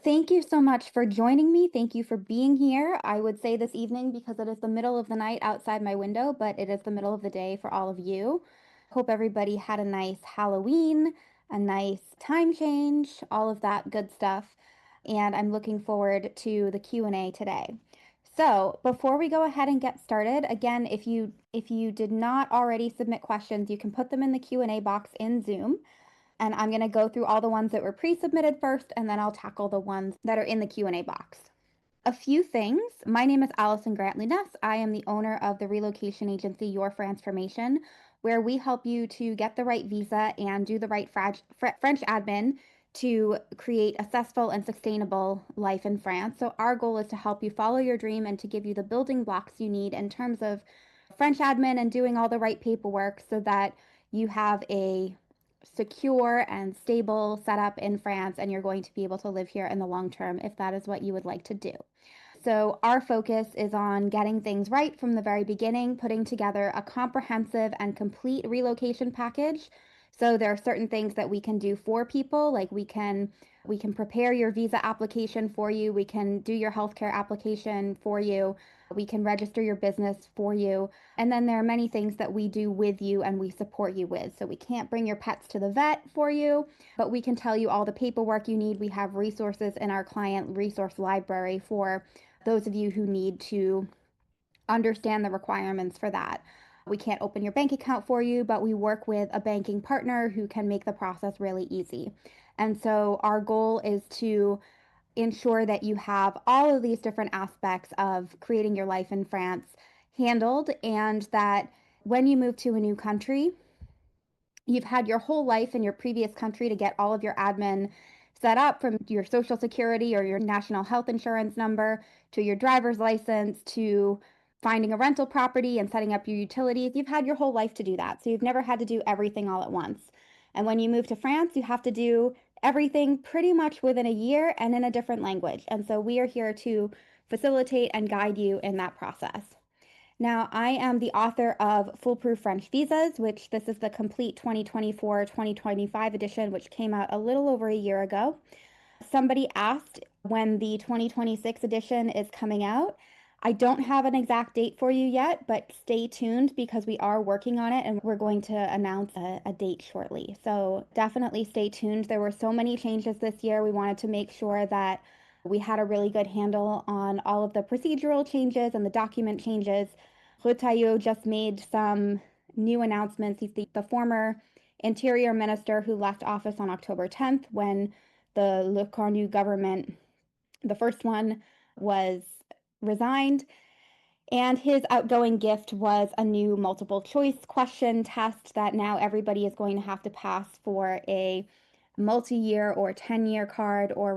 Thank you so much for joining me. Thank you for being here. I would say this evening because it is the middle of the night outside my window, but it is the middle of the day for all of you. Hope everybody had a nice Halloween, a nice time change, all of that good stuff. And I'm looking forward to the Q&A today. So, before we go ahead and get started, again, if you did not already submit questions, you can put them in the Q&A box in Zoom. And I'm going to go through all the ones that were pre-submitted first, and then I'll tackle the ones that are in the Q&A box. A few things. My name is Allison Grant Lounes. I am the owner of the relocation agency Your Transformation, where we help you to get the right visa and do the right French admin to create a successful and sustainable life in France. So our goal is to help you follow your dream and to give you the building blocks you need in terms of French admin and doing all the right paperwork so that you have a secure and stable setup in France and you're going to be able to live here in the long term if that is what you would like to do. So, our focus is on getting things right from the very beginning, putting together a comprehensive and complete relocation package. So, there are certain things that we can do for people, like we can prepare your visa application for you, we can do your healthcare application for you, we can register your business for you, and then there are many things that we do with you and we support you with. So, we can't bring your pets to the vet for you, but we can tell you all the paperwork you need. We have resources in our client resource library for those of you who need to understand the requirements for that. We can't open your bank account for you, but we work with a banking partner who can make the process really easy. And so our goal is to ensure that you have all of these different aspects of creating your life in France handled, and that when you move to a new country, you've had your whole life in your previous country to get all of your admin set up, from your social security or your national health insurance number to your driver's license to finding a rental property and setting up your utilities. You've had your whole life to do that. So you've never had to do everything all at once. And when you move to France, you have to do everything pretty much within a year and in a different language. And so we are here to facilitate and guide you in that process. Now, I am the author of Foolproof French Visas, which this is the complete 2024-2025 edition, which came out a little over a year ago. Somebody asked when the 2026 edition is coming out. I don't have an exact date for you yet, but stay tuned because we are working on it and we're going to announce a date shortly. So definitely stay tuned. There were so many changes this year. We wanted to make sure that we had a really good handle on all of the procedural changes and the document changes. Retailleau just made some new announcements. He's the former interior minister who left office on October 10th when the Le Cornu government, the first one, was resigned. And his outgoing gift was a new multiple choice question test that now everybody is going to have to pass for a multi-year or 10-year card or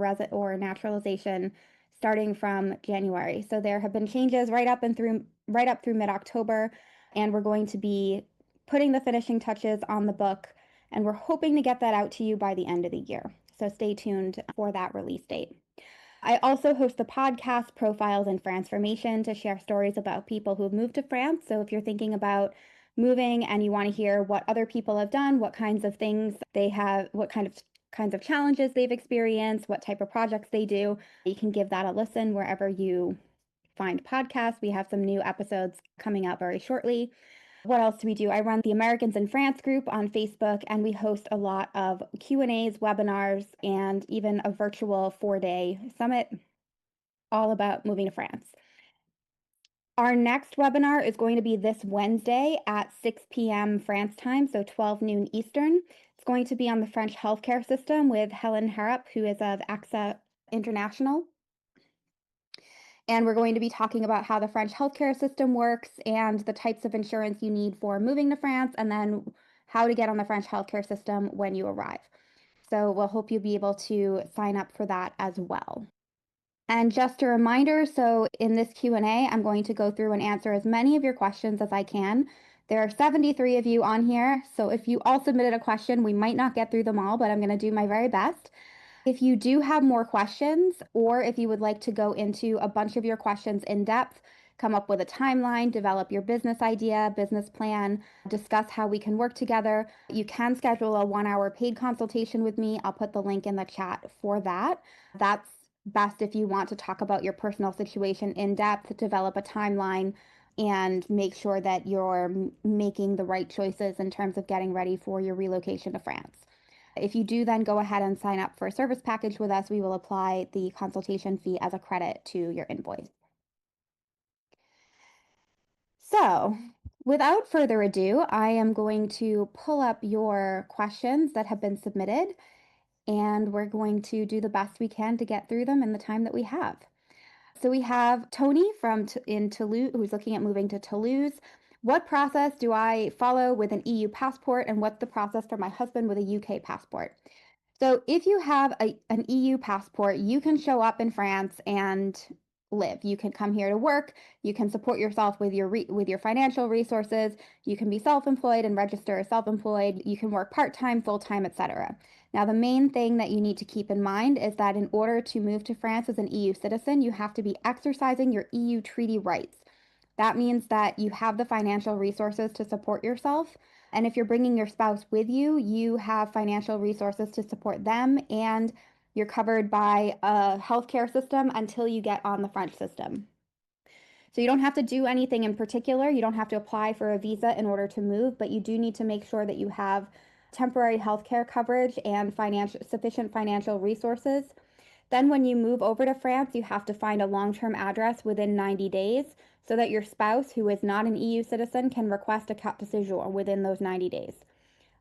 naturalization starting from January. So there have been changes right up through mid-October, and we're going to be putting the finishing touches on the book, and we're hoping to get that out to you by the end of the year. So stay tuned for that release date. I also host the podcast Profiles in Transformation to share stories about people who have moved to France. So if you're thinking about moving and you want to hear what other people have done, what kinds of things they have, what kinds of challenges they've experienced, what type of projects they do, you can give that a listen wherever you find podcasts. We have some new episodes coming out very shortly. What else do we do? I run the Americans in France group on Facebook, and we host a lot of Q&As, webinars, and even a virtual 4-day summit all about moving to France. Our next webinar is going to be this Wednesday at 6 p.m. France time, so 12 noon Eastern. It's going to be on the French healthcare system with Helen Harrop, who is of AXA International. And we're going to be talking about how the French healthcare system works and the types of insurance you need for moving to France, and then how to get on the French healthcare system when you arrive. So we'll hope you'll be able to sign up for that as well. And just a reminder, so in this Q&A, I'm going to go through and answer as many of your questions as I can. There are 73 of you on here, so if you all submitted a question, we might not get through them all, but I'm going to do my very best. If you do have more questions, or if you would like to go into a bunch of your questions in depth, come up with a timeline, develop your business idea, business plan, discuss how we can work together, you can schedule a 1-hour paid consultation with me. I'll put the link in the chat for that. That's best if you want to talk about your personal situation in depth, develop a timeline, and make sure that you're making the right choices in terms of getting ready for your relocation to France. If you do then go ahead and sign up for a service package with us, we will apply the consultation fee as a credit to your invoice. So, without further ado, I am going to pull up your questions that have been submitted, and we're going to do the best we can to get through them in the time that we have. So we have Tony in Toulouse, who's looking at moving to Toulouse. What process do I follow with an EU passport, and what's the process for my husband with a UK passport? So if you have an EU passport, you can show up in France and live. You can come here to work. You can support yourself with with your financial resources. You can be self-employed and register as self-employed. You can work part-time, full-time, etc. Now, the main thing that you need to keep in mind is that in order to move to France as an EU citizen, you have to be exercising your EU treaty rights. That means that you have the financial resources to support yourself. And if you're bringing your spouse with you, you have financial resources to support them, and you're covered by a healthcare system until you get on the French system. So you don't have to do anything in particular. You don't have to apply for a visa in order to move, but you do need to make sure that you have temporary healthcare coverage and sufficient financial resources. Then when you move over to France, you have to find a long-term address within 90 days so that your spouse, who is not an EU citizen, can request a carte de séjour within those 90 days.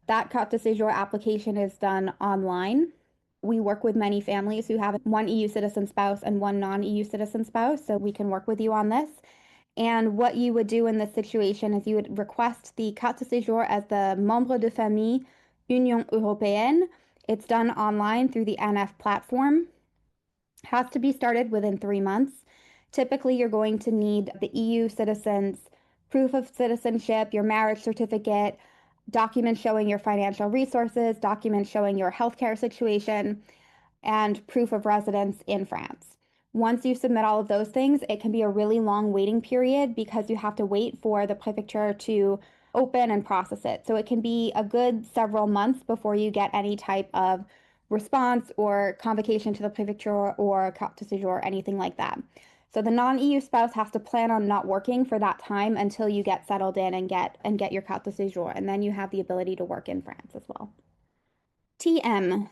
That carte de séjour application is done online. We work with many families who have one EU citizen spouse and one non-EU citizen spouse, so we can work with you on this. And what you would do in this situation is you would request the carte de séjour as the membre de famille Union Européenne. It's done online through the NF platform. Has to be started within 3 months. Typically, you're going to need the EU citizens, proof of citizenship, your marriage certificate, documents showing your financial resources, documents showing your healthcare situation, and proof of residence in France. Once you submit all of those things, it can be a really long waiting period because you have to wait for the prefecture to open and process it. So it can be a good several months before you get any type of response or convocation to the prefecture or carte de séjour or anything like that. So the non-EU spouse has to plan on not working for that time until you get settled in and get your carte de séjour, and then you have the ability to work in France as well. TM.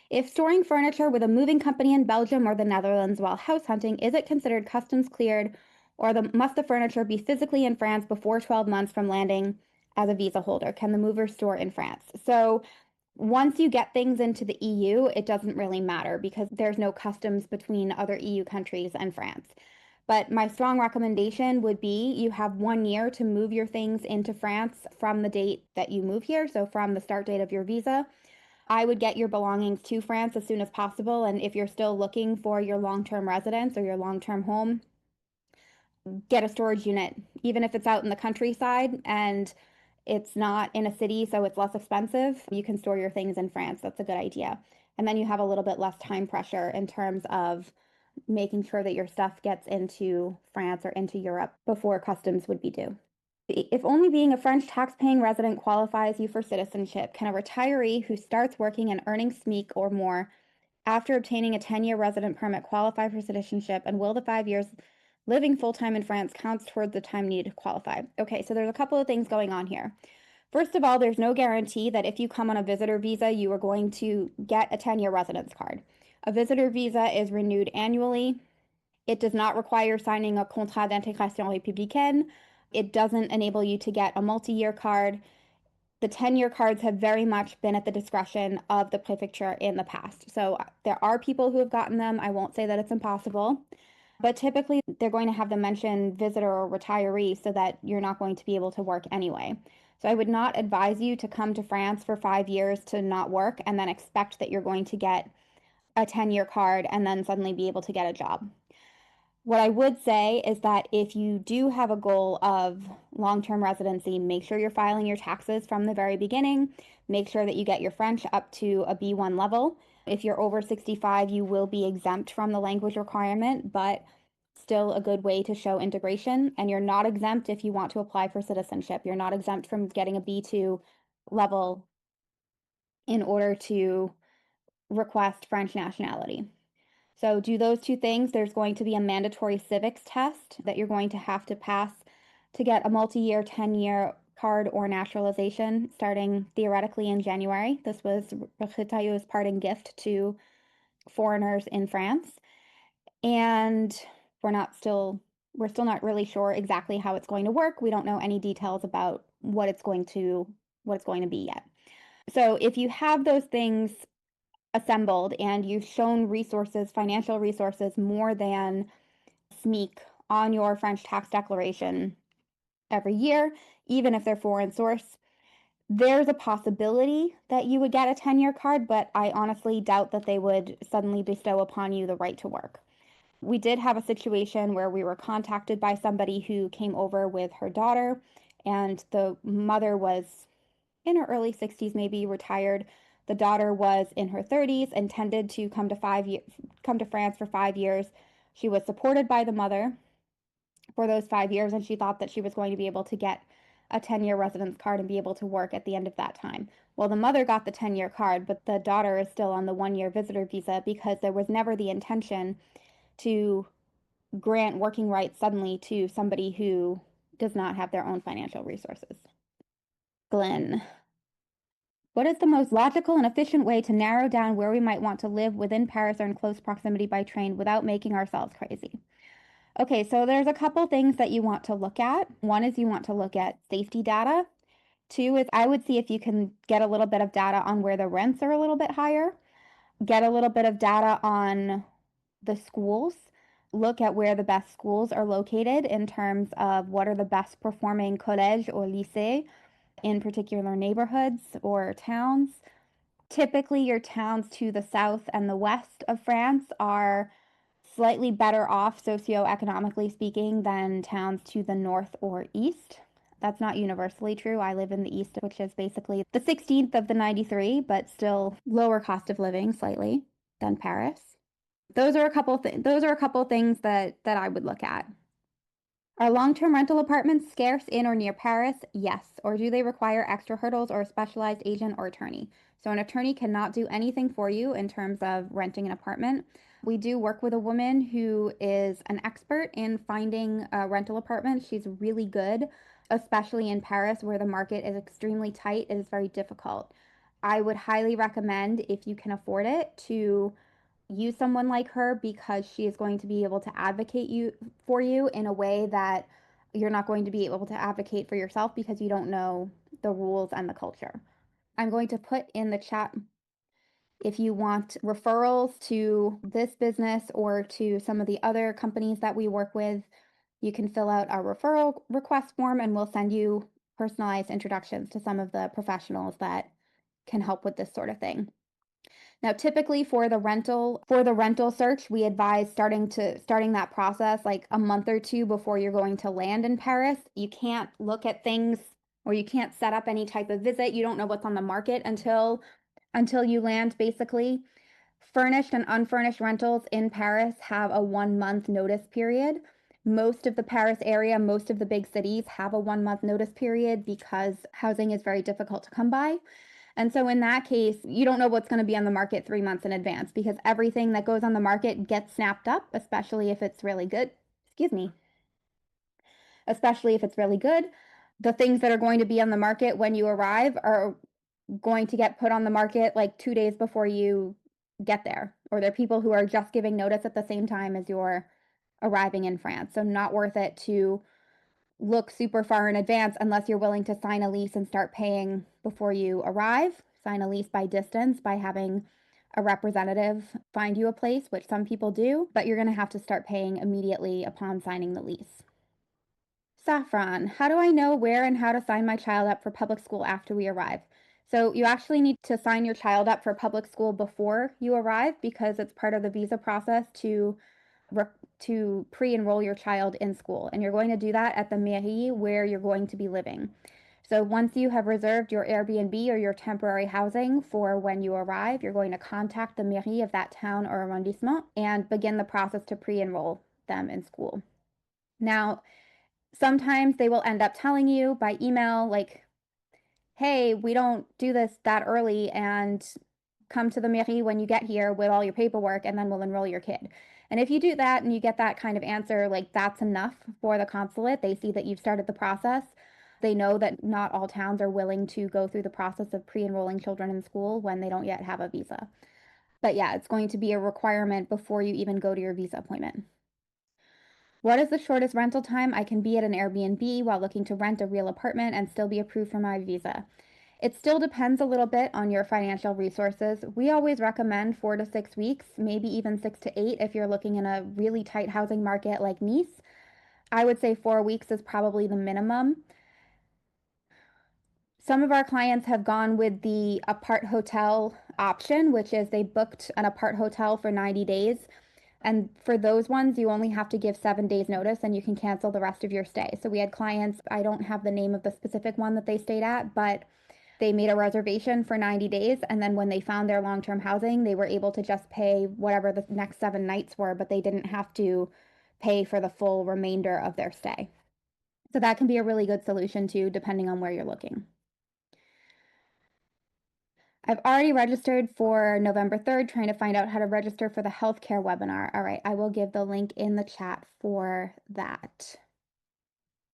If storing furniture with a moving company in Belgium or the Netherlands while house hunting, is it considered customs cleared, or must the furniture be physically in France before 12 months from landing as a visa holder? Can the mover store in France? So once you get things into the EU, it doesn't really matter because there's no customs between other EU countries and France. But my strong recommendation would be you have 1 year to move your things into France from the date that you move here, so from the start date of your visa. I would get your belongings to France as soon as possible. And if you're still looking for your long-term residence or your long-term home, get a storage unit, even if it's out in the countryside and it's not in a city, so it's less expensive. You can store your things in France. That's a good idea. And then you have a little bit less time pressure in terms of making sure that your stuff gets into France or into Europe before customs would be due. If only being a French tax-paying resident qualifies you for citizenship, can a retiree who starts working and earning SMIC or more after obtaining a 10-year resident permit qualify for citizenship, and will the 5 years living full-time in France count towards the time needed to qualify? Okay, so there's a couple of things going on here. First of all, there's no guarantee that if you come on a visitor visa, you are going to get a 10-year residence card. A visitor visa is renewed annually. It does not require signing a contrat d'intégration républicaine. It doesn't enable you to get a multi-year card. The 10-year cards have very much been at the discretion of the prefecture in the past. So there are people who have gotten them. I won't say that it's impossible, but typically they're going to have them mention visitor or retiree so that you're not going to be able to work anyway. So I would not advise you to come to France for 5 years to not work and then expect that you're going to get a 10-year card and then suddenly be able to get a job. What I would say is that if you do have a goal of long-term residency, make sure you're filing your taxes from the very beginning. Make sure that you get your French up to a B1 level. If you're over 65, you will be exempt from the language requirement, but still a good way to show integration. And you're not exempt if you want to apply for citizenship. You're not exempt from getting a B2 level in order to request French nationality. So do those two things. There's going to be a mandatory civics test that you're going to have to pass to get a multi-year 10-year card or naturalization starting theoretically in January. This was Retaille's parting gift to foreigners in France. And we're still not really sure exactly how it's going to work. We don't know any details about what it's going to be yet. So if you have those things assembled and you've shown resources, financial resources more than SMEEK on your French tax declaration every year, even if they're foreign source, there's a possibility that you would get a 10-year card, but I honestly doubt that they would suddenly bestow upon you the right to work. We did have a situation where we were contacted by somebody who came over with her daughter, and the mother was in her early 60s, maybe retired. The daughter was in her 30s, intended to come to France for 5 years. She was supported by the mother for those 5 years, and she thought that she was going to be able to get a 10-year residence card and be able to work at the end of that time. Well, the mother got the 10-year card, but the daughter is still on the 1-year visitor visa because there was never the intention to grant working rights suddenly to somebody who does not have their own financial resources. Glenn, what is the most logical and efficient way to narrow down where we might want to live within Paris or in close proximity by train without making ourselves crazy? Okay, so there's a couple things that you want to look at. One is you want to look at safety data. Two is I would see if you can get a little bit of data on where the rents are a little bit higher. Get a little bit of data on the schools. Look at where the best schools are located in terms of what are the best performing collège or lycée in particular neighborhoods or towns. Typically, your towns to the south and the west of France are slightly better off socioeconomically speaking than towns to the north or east. That's not universally true. I live in the east, which is basically the 16th of the 93, but still lower cost of living slightly than Paris. Those are a couple things that I would look at. Are long-term rental apartments scarce in or near Paris? Yes. Or do they require extra hurdles or a specialized agent or attorney? So an attorney cannot do anything for you in terms of renting an apartment. We do work with a woman who is an expert in finding a rental apartment. She's really good, especially in Paris where the market is extremely tight. It is very difficult. I would highly recommend, if you can afford it, to use someone like her because she is going to be able to advocate for you in a way that you're not going to be able to advocate for yourself because you don't know the rules and the culture. I'm going to put in the chat if you want referrals to this business or to some of the other companies that we work with. You can fill out our referral request form and we'll send you personalized introductions to some of the professionals that can help with this sort of thing. Now, typically for the rental search, we advise starting that process like a month or two before you're going to land in Paris. You can't look at things or you can't set up any type of visit. You don't know what's on the market until you land basically. Furnished and unfurnished rentals in Paris have a 1-month notice period. Most of the Paris area, most of the big cities have a 1-month notice period because housing is very difficult to come by. And so in that case, you don't know what's going to be on the market 3 months in advance because everything that goes on the market gets snapped up, especially if it's really good. Excuse me. Especially if it's really good. The things that are going to be on the market when you arrive are going to get put on the market like 2 days before you get there. Or they're people who are just giving notice at the same time as you're arriving in France. So not worth it to look super far in advance unless you're willing to sign a lease and start paying before you arrive. Sign a lease by distance by having a representative find you a place, which some people do, but you're going to have to start paying immediately upon signing the lease. Saffron, how do I know where and how to sign my child up for public school after we arrive? So you actually need to sign your child up for public school before you arrive because it's part of the visa process to pre-enroll your child in school. And you're going to do that at the mairie where you're going to be living. So once you have reserved your Airbnb or your temporary housing for when you arrive, you're going to contact the mairie of that town or arrondissement and begin the process to pre-enroll them in school. Now, sometimes they will end up telling you by email, like, hey, we don't do this that early and come to the mairie when you get here with all your paperwork and then we'll enroll your kid. And if you do that and you get that kind of answer, like that's enough for the consulate. They see that you've started the process. They know that not all towns are willing to go through the process of pre-enrolling children in school when they don't yet have a visa. But yeah, it's going to be a requirement before you even go to your visa appointment. What is the shortest rental time I can be at an Airbnb while looking to rent a real apartment and still be approved for my visa? It still depends a little bit on your financial resources. We always recommend 4 to 6 weeks, maybe even 6 to 8 if you're looking in a really tight housing market like Nice. I would say 4 weeks is probably the minimum. Some of our clients have gone with the apart hotel option, which is they booked an apart hotel for 90 days. And for those ones, you only have to give 7 days notice and you can cancel the rest of your stay. So we had clients, I don't have the name of the specific one that they stayed at, but they made a reservation for 90 days. And then when they found their long-term housing, they were able to just pay whatever the next 7 nights were, but they didn't have to pay for the full remainder of their stay. So that can be a really good solution too, depending on where you're looking. I've already registered for November 3rd, trying to find out how to register for the healthcare webinar. All right, I will give the link in the chat for that.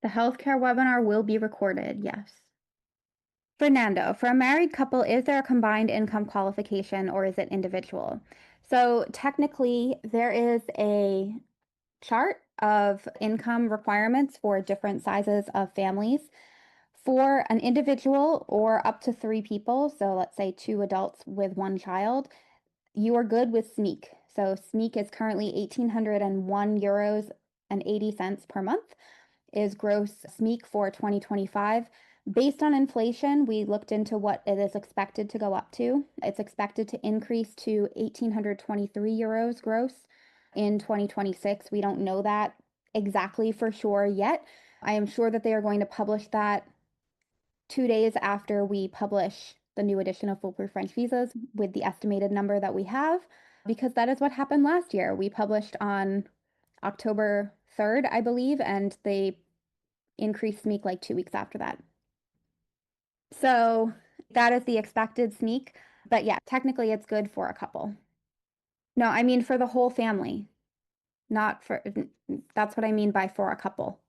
The healthcare webinar will be recorded, yes. Fernando, for a married couple, is there a combined income qualification or is it individual? So technically, there is a chart of income requirements for different sizes of families. For an individual or up to 3 people, so let's say 2 adults with 1 child, you are good with SMEEK. So SMEEK is currently €1,801.80 per month, is gross SMEEK for 2025. Based on inflation, we looked into what it is expected to go up to. It's expected to increase to €1,823 gross in 2026. We don't know that exactly for sure yet. I am sure that they are going to publish that 2 days after we publish the new edition of Foolproof French Visas with the estimated number that we have, because that is what happened last year. We published on October 3rd, I believe, and they increased SMEEK like 2 weeks after that. So that is the expected SMEEK. But yeah, technically it's good for a couple. No, I mean for the whole family, not for, that's what I mean by for a couple.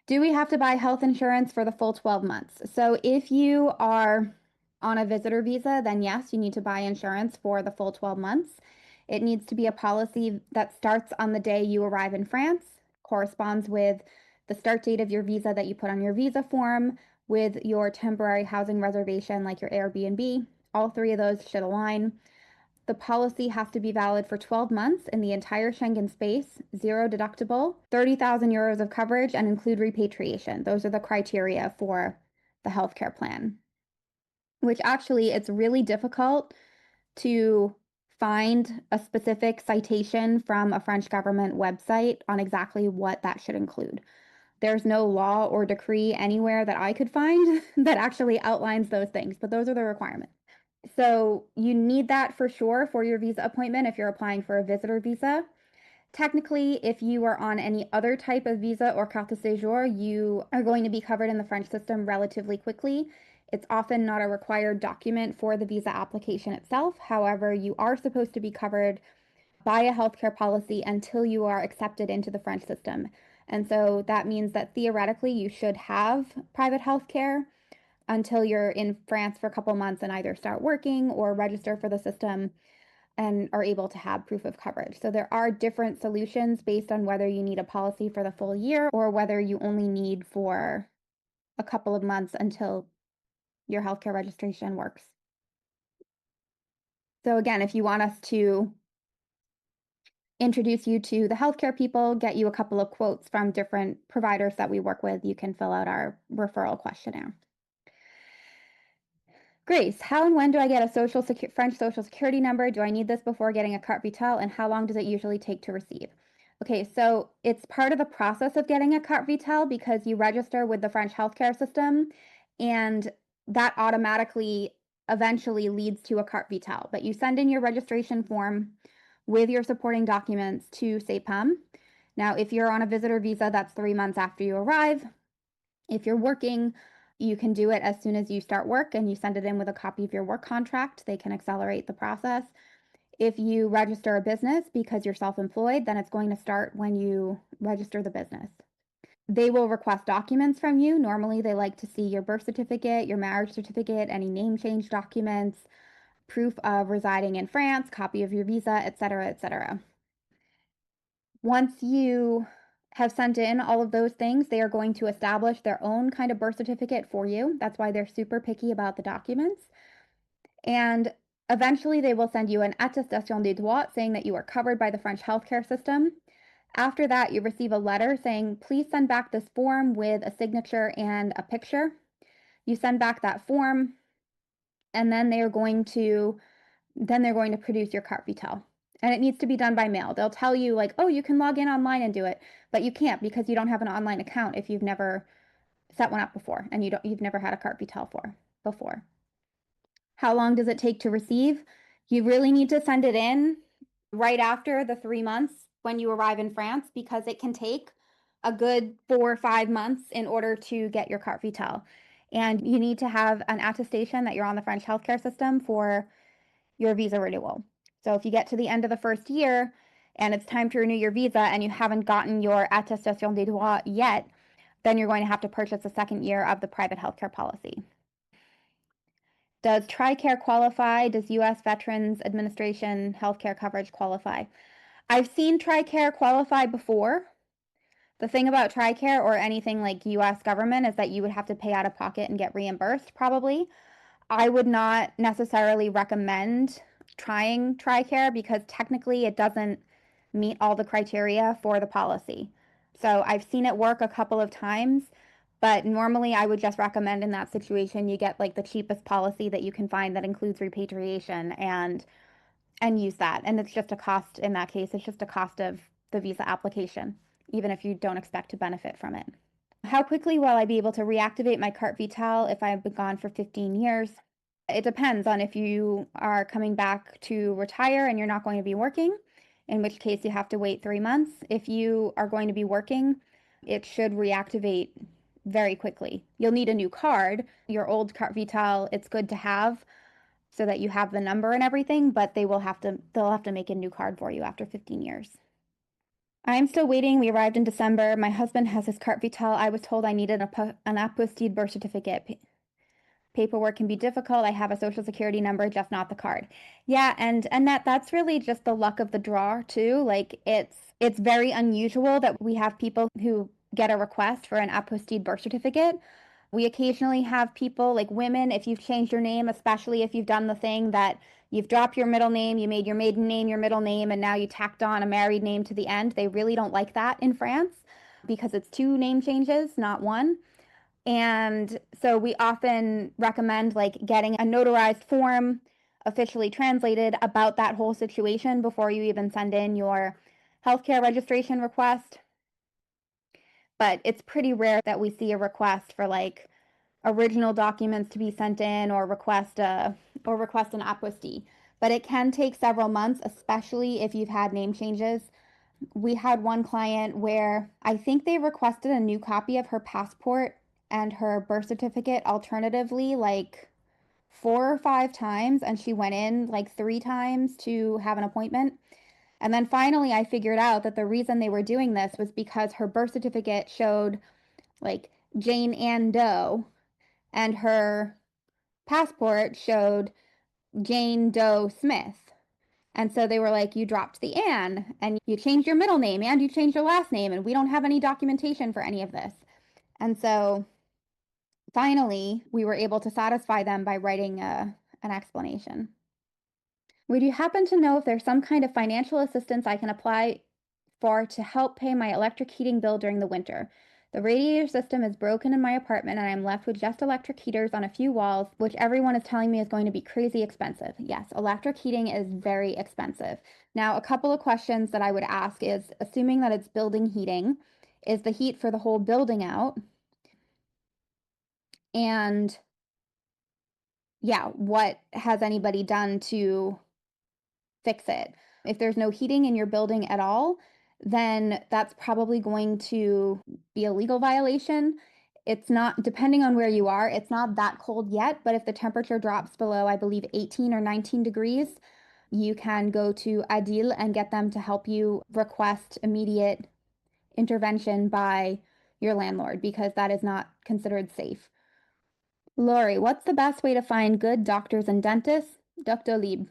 Do we have to buy health insurance for the full 12 months? So if you are on a visitor visa, then yes, you need to buy insurance for the full 12 months. It needs to be a policy that starts on the day you arrive in France, corresponds with the start date of your visa that you put on your visa form, with your temporary housing reservation like your Airbnb. All three of those should align. The policy has to be valid for 12 months in the entire Schengen space, zero deductible, 30,000 euros of coverage, and include repatriation. Those are the criteria for the healthcare plan, which actually it's really difficult to find a specific citation from a French government website on exactly what that should include. There's no law or decree anywhere that I could find that actually outlines those things, but those are the requirements. So you need that for sure for your visa appointment if you're applying for a visitor visa. Technically, if you are on any other type of visa or carte de séjour, you are going to be covered in the French system relatively quickly. It's often not a required document for the visa application itself. However, you are supposed to be covered by a healthcare policy until you are accepted into the French system. And so that means that theoretically you should have private healthcare until you're in France for a couple months and either start working or register for the system and are able to have proof of coverage. So there are different solutions based on whether you need a policy for the full year or whether you only need for a couple of months until your healthcare registration works. So again, if you want us to introduce you to the healthcare people, get you a couple of quotes from different providers that we work with, you can fill out our referral questionnaire. Grace, how and when do I get a French social security number? Do I need this before getting a carte vitale? And how long does it usually take to receive? Okay, so it's part of the process of getting a carte vitale because you register with the French healthcare system and that automatically eventually leads to a carte vitale. But you send in your registration form with your supporting documents to CEPAM. Now, if you're on a visitor visa, that's 3 months after you arrive. If you're working, You can do it as soon as you start work and you send it in with a copy of your work contract. They can accelerate the process. If you register a business because you're self-employed, then it's going to start when you register the business. They will request documents from you. Normally, they like to see your birth certificate, your marriage certificate, any name change documents, proof of residing in France, copy of your visa, etc., etc. Once you have sent in all of those things, they are going to establish their own kind of birth certificate for you. That's why they're super picky about the documents. And eventually, they will send you an attestation des droits saying that you are covered by the French healthcare system. After that, you receive a letter saying, please send back this form with a signature and a picture. You send back that form, and then they're going to produce your carte vitale. And it needs to be done by mail. They'll tell you like, oh, you can log in online and do it, but you can't because you don't have an online account if you've never set one up before and you've never had a carte vitale for before. How long does it take to receive? You really need to send it in right after the 3 months when you arrive in France because it can take a good 4 or 5 months in order to get your carte vitale. And you need to have an attestation that you're on the French healthcare system for your visa renewal. So if you get to the end of the first year and it's time to renew your visa and you haven't gotten your attestation des droits yet, then you're going to have to purchase a second year of the private healthcare policy. Does TRICARE qualify? Does U.S. Veterans Administration healthcare coverage qualify? I've seen TRICARE qualify before. The thing about TRICARE or anything like U.S. government is that you would have to pay out of pocket and get reimbursed probably. I would not necessarily recommend trying TRICARE because technically it doesn't meet all the criteria for the policy. So I've seen it work a couple of times, but normally I would just recommend in that situation you get like the cheapest policy that you can find that includes repatriation and use that. And it's just a cost in that case, it's just a cost of the visa application, even if you don't expect to benefit from it. How quickly will I be able to reactivate my carte vitale if I've been gone for 15 years? It depends on if you are coming back to retire and you're not going to be working, in which case you have to wait 3 months. If you are going to be working, it should reactivate very quickly. You'll need a new card. Your old carte vitale, it's good to have so that you have the number and everything, but they'll have to make a new card for you after 15 years. I'm still waiting. We arrived in December. My husband has his carte vitale. I was told I needed an apostille birth certificate. Paperwork can be difficult. I have a social security number, just not the card. Yeah, and that's really just the luck of the draw too. Like it's very unusual that we have people who get a request for an apostille birth certificate. We occasionally have people like women, if you've changed your name, especially if you've done the thing that you've dropped your middle name, you made your maiden name your middle name, and now you tacked on a married name to the end. They really don't like that in France because it's two name changes, not one. And so we often recommend like getting a notarized form officially translated about that whole situation before you even send in your healthcare registration request. But it's pretty rare that we see a request for like original documents to be sent in or request an apostille. But it can take several months, especially if you've had name changes. We had one client where I think they requested a new copy of her passport and her birth certificate alternatively like 4 or 5 times, and she went in like 3 times to have an appointment. And then finally I figured out that the reason they were doing this was because her birth certificate showed like Jane Ann Doe and her passport showed Jane Doe Smith. And so they were like, you dropped the Ann and you changed your middle name and you changed your last name, and we don't have any documentation for any of this. And so finally, we were able to satisfy them by writing an explanation. Would you happen to know if there's some kind of financial assistance I can apply for to help pay my electric heating bill during the winter? The radiator system is broken in my apartment and I'm left with just electric heaters on a few walls, which everyone is telling me is going to be crazy expensive. Yes, electric heating is very expensive. Now, a couple of questions that I would ask is, assuming that it's building heating, is the heat for the whole building out? And yeah, what has anybody done to fix it? If there's no heating in your building at all, then that's probably going to be a legal violation. It's not, depending on where you are, it's not that cold yet, but if the temperature drops below, I believe, 18 or 19 degrees, you can go to Adil and get them to help you request immediate intervention by your landlord because that is not considered safe. Lori, what's the best way to find good doctors and dentists? Doctolib.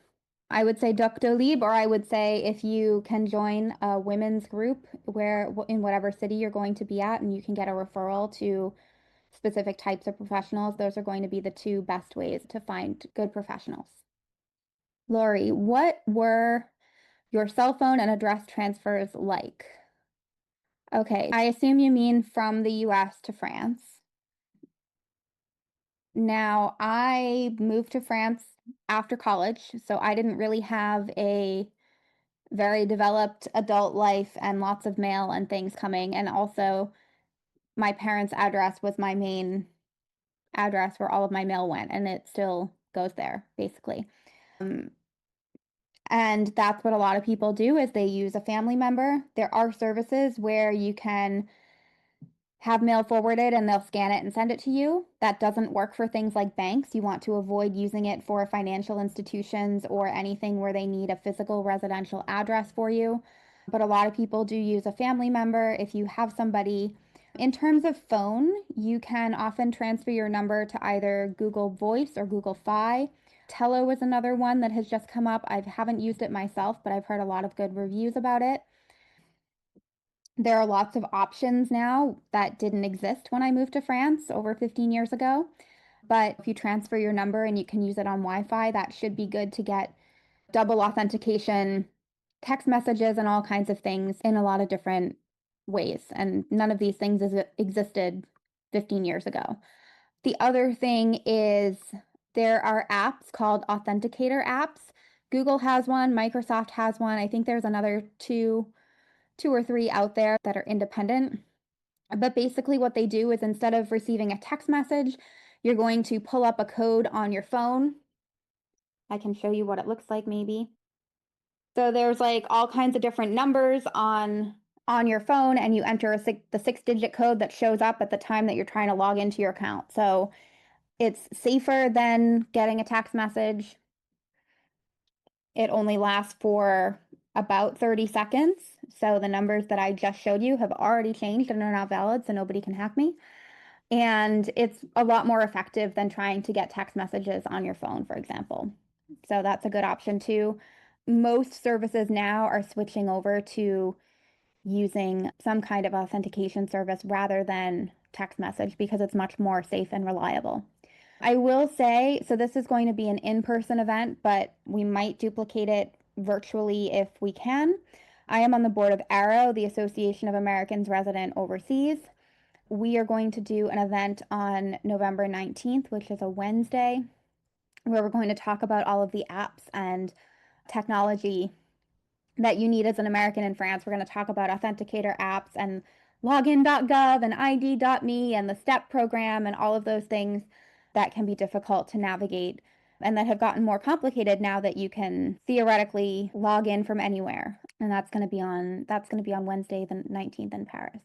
I would say Doctolib, or I would say if you can join a women's group where in whatever city you're going to be at and you can get a referral to specific types of professionals, those are going to be the two best ways to find good professionals. Lori, what were your cell phone and address transfers like? Okay, I assume you mean from the US to France. Now, I moved to France after college, so I didn't really have a very developed adult life and lots of mail and things coming. And also, my parents' address was my main address where all of my mail went, and it still goes there, basically. Um, and that's what a lot of people do is they use a family member. There are services where you can have mail forwarded and they'll scan it and send it to you. That doesn't work for things like banks. You want to avoid using it for financial institutions or anything where they need a physical residential address for you. But a lot of people do use a family member if you have somebody. In terms of phone, you can often transfer your number to either Google Voice or Google Fi. Tello is another one that has just come up. I haven't used it myself, but I've heard a lot of good reviews about it. There are lots of options now that didn't exist when I moved to France over 15 years ago. But if you transfer your number and you can use it on Wi-Fi, that should be good to get double authentication, text messages, and all kinds of things in a lot of different ways. And none of these things existed 15 years ago. The other thing is there are apps called authenticator apps. Google has one, Microsoft has one. I think there's another two or three out there that are independent. But basically, what they do is instead of receiving a text message, you're going to pull up a code on your phone. I can show you what it looks like maybe. So there's like all kinds of different numbers on your phone and you enter the 6-digit code that shows up at the time that you're trying to log into your account. So it's safer than getting a text message. It only lasts for about 30 seconds. So the numbers that I just showed you have already changed and are not valid, so nobody can hack me. And it's a lot more effective than trying to get text messages on your phone, for example. So that's a good option too. Most services now are switching over to using some kind of authentication service rather than text message because it's much more safe and reliable. I will say, so this is going to be an in-person event, but we might duplicate it virtually if we can. I am on the board of ARROW, the Association of Americans Resident Overseas. We are going to do an event on November 19th, which is a Wednesday, where we're going to talk about all of the apps and technology that you need as an American in France. We're going to talk about authenticator apps and login.gov and ID.me and the STEP program and all of those things that can be difficult to navigate and that have gotten more complicated now that you can theoretically log in from anywhere. And that's going to be on Wednesday the 19th in Paris.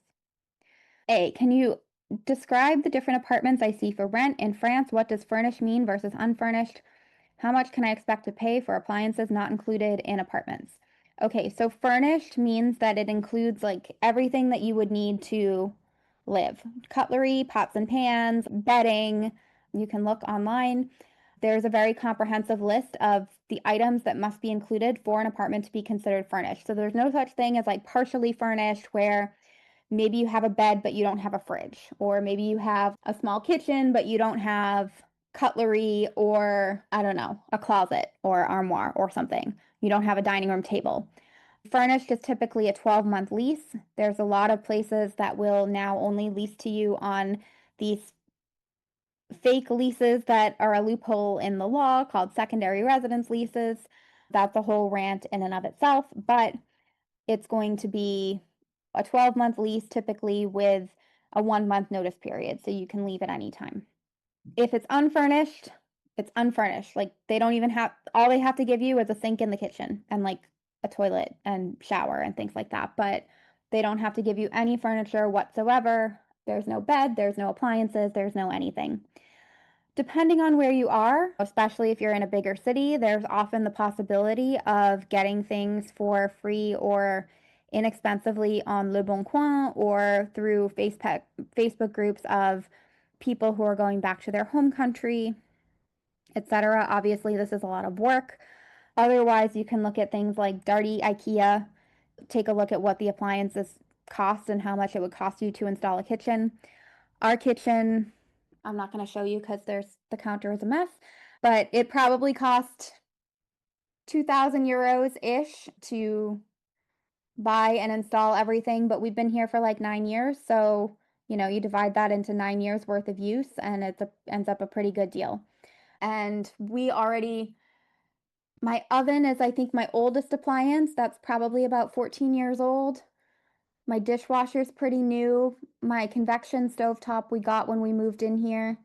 Can you describe the different apartments I see for rent in France? What does furnished mean versus unfurnished? How much can I expect to pay for appliances not included in apartments? Okay, so furnished means that it includes like everything that you would need to live. Cutlery, pots and pans, bedding. You can look online. There's a very comprehensive list of the items that must be included for an apartment to be considered furnished. So there's no such thing as like partially furnished where maybe you have a bed but you don't have a fridge, or maybe you have a small kitchen but you don't have cutlery, or I don't know, a closet or armoire or something. You don't have a dining room table. Furnished is typically a 12-month lease. There's a lot of places that will now only lease to you on these fake leases that are a loophole in the law called secondary residence leases. That's a whole rant in and of itself, but it's going to be a 12-month lease typically with a 1-month notice period, so you can leave at any time. If it's unfurnished, it's unfurnished. Like they don't even have, all they have to give you is a sink in the kitchen and like a toilet and shower and things like that. But they don't have to give you any furniture whatsoever. There's no bed, there's no appliances, there's no anything. Depending on where you are, especially if you're in a bigger city, there's often the possibility of getting things for free or inexpensively on Le Bon Coin or through Facebook groups of people who are going back to their home country, etc. Obviously, this is a lot of work. Otherwise, you can look at things like Darty IKEA, take a look at what the appliances cost and how much it would cost you to install a kitchen. Our kitchen, I'm not going to show you because the counter is a mess, but it probably cost 2,000 euros ish to buy and install everything. But we've been here for like 9 years, so you divide that into 9 years worth of use, and ends up a pretty good deal. And my oven is, I think, my oldest appliance. That's probably about 14 years old. My dishwasher's pretty new. My convection stovetop we got when we moved in here.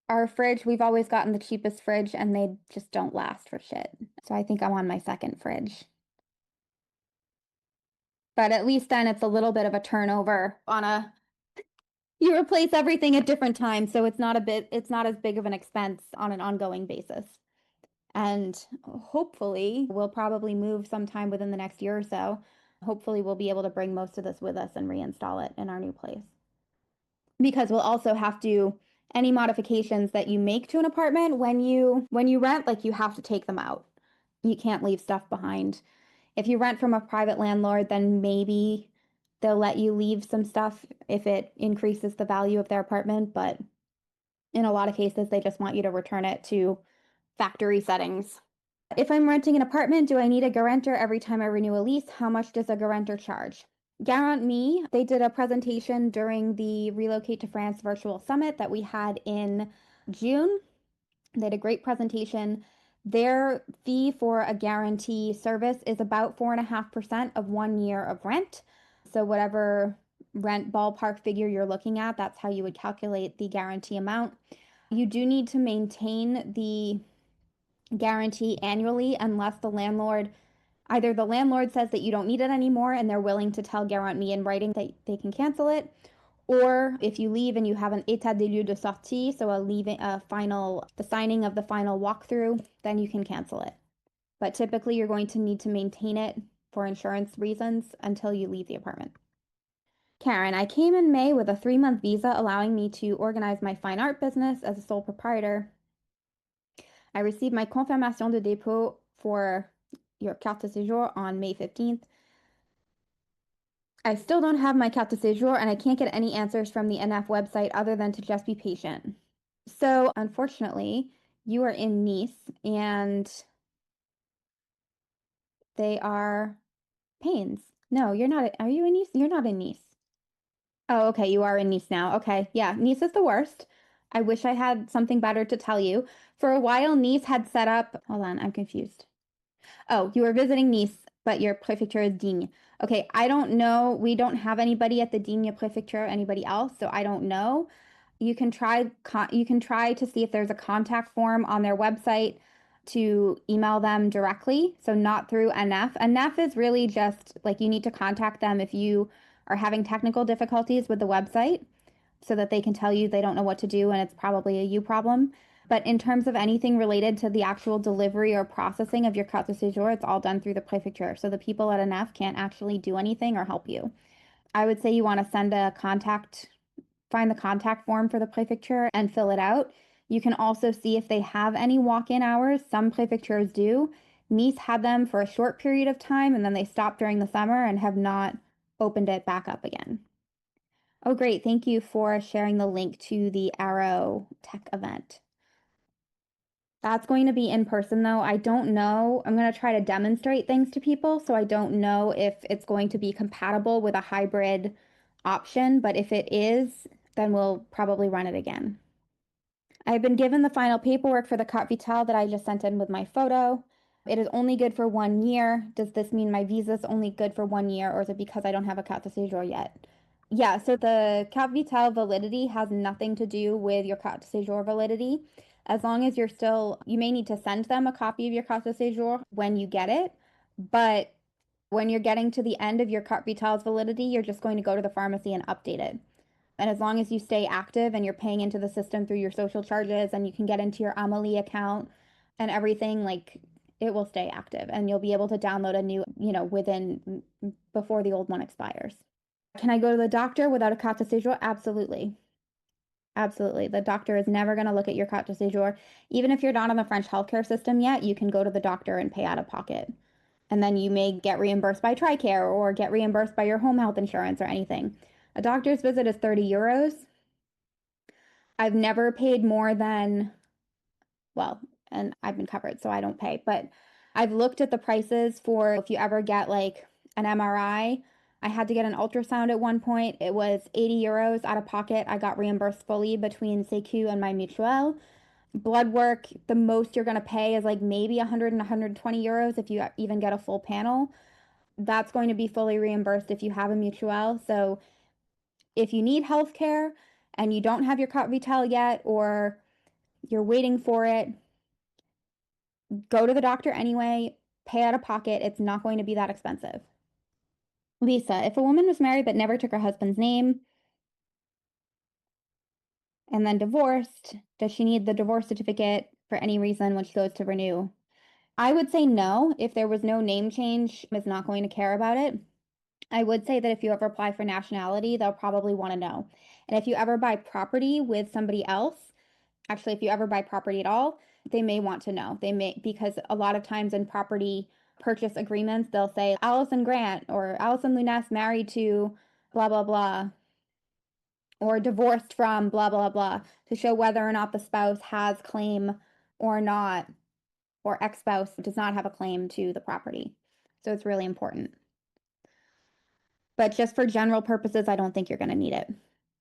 Our fridge, we've always gotten the cheapest fridge and they just don't last for shit. So I think I'm on my second fridge. But at least then it's a little bit of a turnover you replace everything at different times, so it's not as big of an expense on an ongoing basis. And hopefully we'll probably move sometime within the next year or so. Hopefully we'll be able to bring most of this with us and reinstall it in our new place. Because we'll also have to, any modifications that you make to an apartment when you rent, like, you have to take them out. You can't leave stuff behind. If you rent from a private landlord, then maybe they'll let you leave some stuff if it increases the value of their apartment, but in a lot of cases they just want you to return it to factory settings. If I'm renting an apartment, do I need a guarantor every time I renew a lease? How much does a guarantor charge? Guarant Me, they did a presentation during the Relocate to France virtual summit that we had in June. They had a great presentation. Their fee for a guarantee service is about 4.5% of 1 year of rent. So whatever rent ballpark figure you're looking at, that's how you would calculate the guarantee amount. You do need to maintain the guarantee annually unless either the landlord says that you don't need it anymore and they're willing to tell Guarant Me in writing that they can cancel it, or if you leave and you have an état des lieux de sortie, so the signing of the final walkthrough, then you can cancel it. But typically you're going to need to maintain it for insurance reasons until you leave the apartment. Karen, I came in May with a 3-month visa allowing me to organize my fine art business as a sole proprietor. I received my confirmation de dépôt for your carte de séjour on May 15th. I still don't have my carte de séjour and I can't get any answers from the NF website other than to just be patient. So, unfortunately, you are in Nice and they are pains. No, you're not. Are you in Nice? You're not in Nice. Oh, okay. You are in Nice now. Okay. Yeah, Nice is the worst. I wish I had something better to tell you. For a while, Nice had set up. Hold on, I'm confused. Oh, you were visiting Nice, but your prefecture is Digne. Okay, I don't know. We don't have anybody at the Digne prefecture, anybody else, so I don't know. You can try to see if there's a contact form on their website to email them directly, so not through NF. NF is really just like you need to contact them if you are having technical difficulties with the website so that they can tell you they don't know what to do and it's probably a you problem. But in terms of anything related to the actual delivery or processing of your carte de séjour, it's all done through the prefecture. So the people at NF can't actually do anything or help you. I would say you want to find the contact form for the prefecture and fill it out. You can also see if they have any walk-in hours. Some prefectures do. Nice had them for a short period of time and then they stopped during the summer and have not opened it back up again. Oh, great. Thank you for sharing the link to the Arrow Tech event. That's going to be in person though. I don't know. I'm going to try to demonstrate things to people, so I don't know if it's going to be compatible with a hybrid option, but if it is, then we'll probably run it again. I've been given the final paperwork for the carte vitale that I just sent in with my photo. It is only good for 1 year. Does this mean my visa is only good for 1 year, or is it because I don't have a carte de séjour yet? Yeah, so the carte vitale validity has nothing to do with your carte de séjour validity. As long as you may need to send them a copy of your carte de séjour when you get it, but when you're getting to the end of your carte vitale's validity, you're just going to go to the pharmacy and update it. And as long as you stay active and you're paying into the system through your social charges and you can get into your Amelie account and everything, like it will stay active and you'll be able to download a new, within before the old one expires. Can I go to the doctor without a carte de séjour? Absolutely. Absolutely. The doctor is never going to look at your carte de séjour. Even if you're not on the French healthcare system yet, you can go to the doctor and pay out of pocket. And then you may get reimbursed by TRICARE or get reimbursed by your home health insurance or anything. A doctor's visit is 30 euros. I've never paid more than, well, and I've been covered, so I don't pay, but I've looked at the prices for if you ever get like an MRI. I had to get an ultrasound at one point. It was 80 euros out of pocket. I got reimbursed fully between Sécu and my mutuelle. Blood work, the most you're going to pay is like maybe 100 and 120 euros if you even get a full panel. That's going to be fully reimbursed if you have a mutuelle. So if you need health care and you don't have your carte vitale yet or you're waiting for it, go to the doctor anyway, pay out of pocket. It's not going to be that expensive. Lisa, if a woman was married but never took her husband's name and then divorced, does she need the divorce certificate for any reason when she goes to renew? I would say no. If there was no name change, is not going to care about it. I would say that if you ever apply for nationality, they'll probably want to know. And if you ever buy property with somebody else, actually, if you ever buy property at all, they may want to know. They may, because a lot of times in property purchase agreements, they'll say Allison Grant or Allison Lounes married to blah, blah, blah, or divorced from blah, blah, blah, to show whether or not the spouse has claim or not, or ex-spouse does not have a claim to the property. So it's really important. But just for general purposes, I don't think you're going to need it.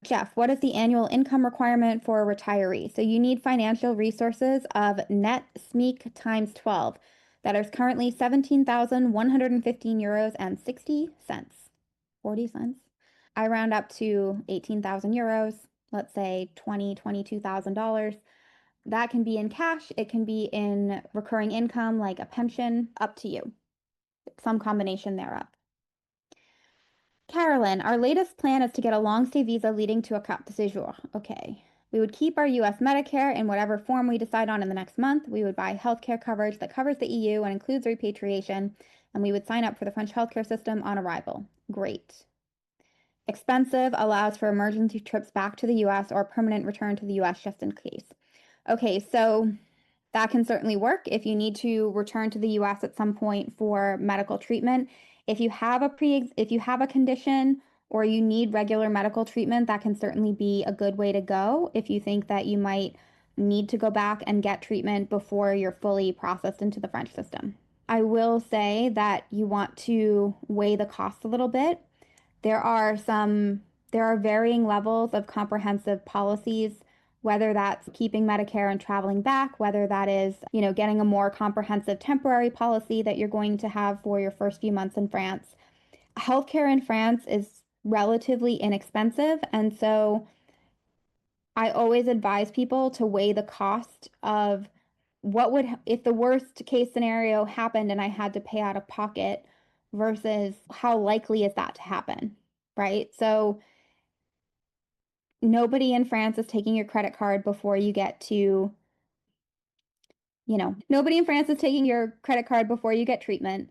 Jeff, what is the annual income requirement for a retiree? So you need financial resources of net SMEEK times 12. That is currently 17,115 euros and 60 cents. 40 cents. I round up to 18,000 euros, let's say $22,000. That can be in cash, it can be in recurring income like a pension, up to you. Some combination thereof. Carolyn, our latest plan is to get a long stay visa leading to a carte de séjour. Okay. We would keep our US Medicare in whatever form we decide on in the next month. We would buy healthcare coverage that covers the EU and includes repatriation, and we would sign up for the French healthcare system on arrival. Great. Expensive, allows for emergency trips back to the US or permanent return to the US just in case. Okay, so that can certainly work if you need to return to the US at some point for medical treatment. If you have a condition or you need regular medical treatment, that can certainly be a good way to go if you think that you might need to go back and get treatment before you're fully processed into the French system. I will say that you want to weigh the cost a little bit. There are varying levels of comprehensive policies, whether that's keeping Medicare and traveling back, whether that is, getting a more comprehensive temporary policy that you're going to have for your first few months in France. Healthcare in France is relatively inexpensive, and so I always advise people to weigh the cost of what would, if the worst case scenario happened and I had to pay out of pocket versus how likely is that to happen, right? So nobody in France is taking your credit card before you get to, nobody in France is taking your credit card before you get treatment.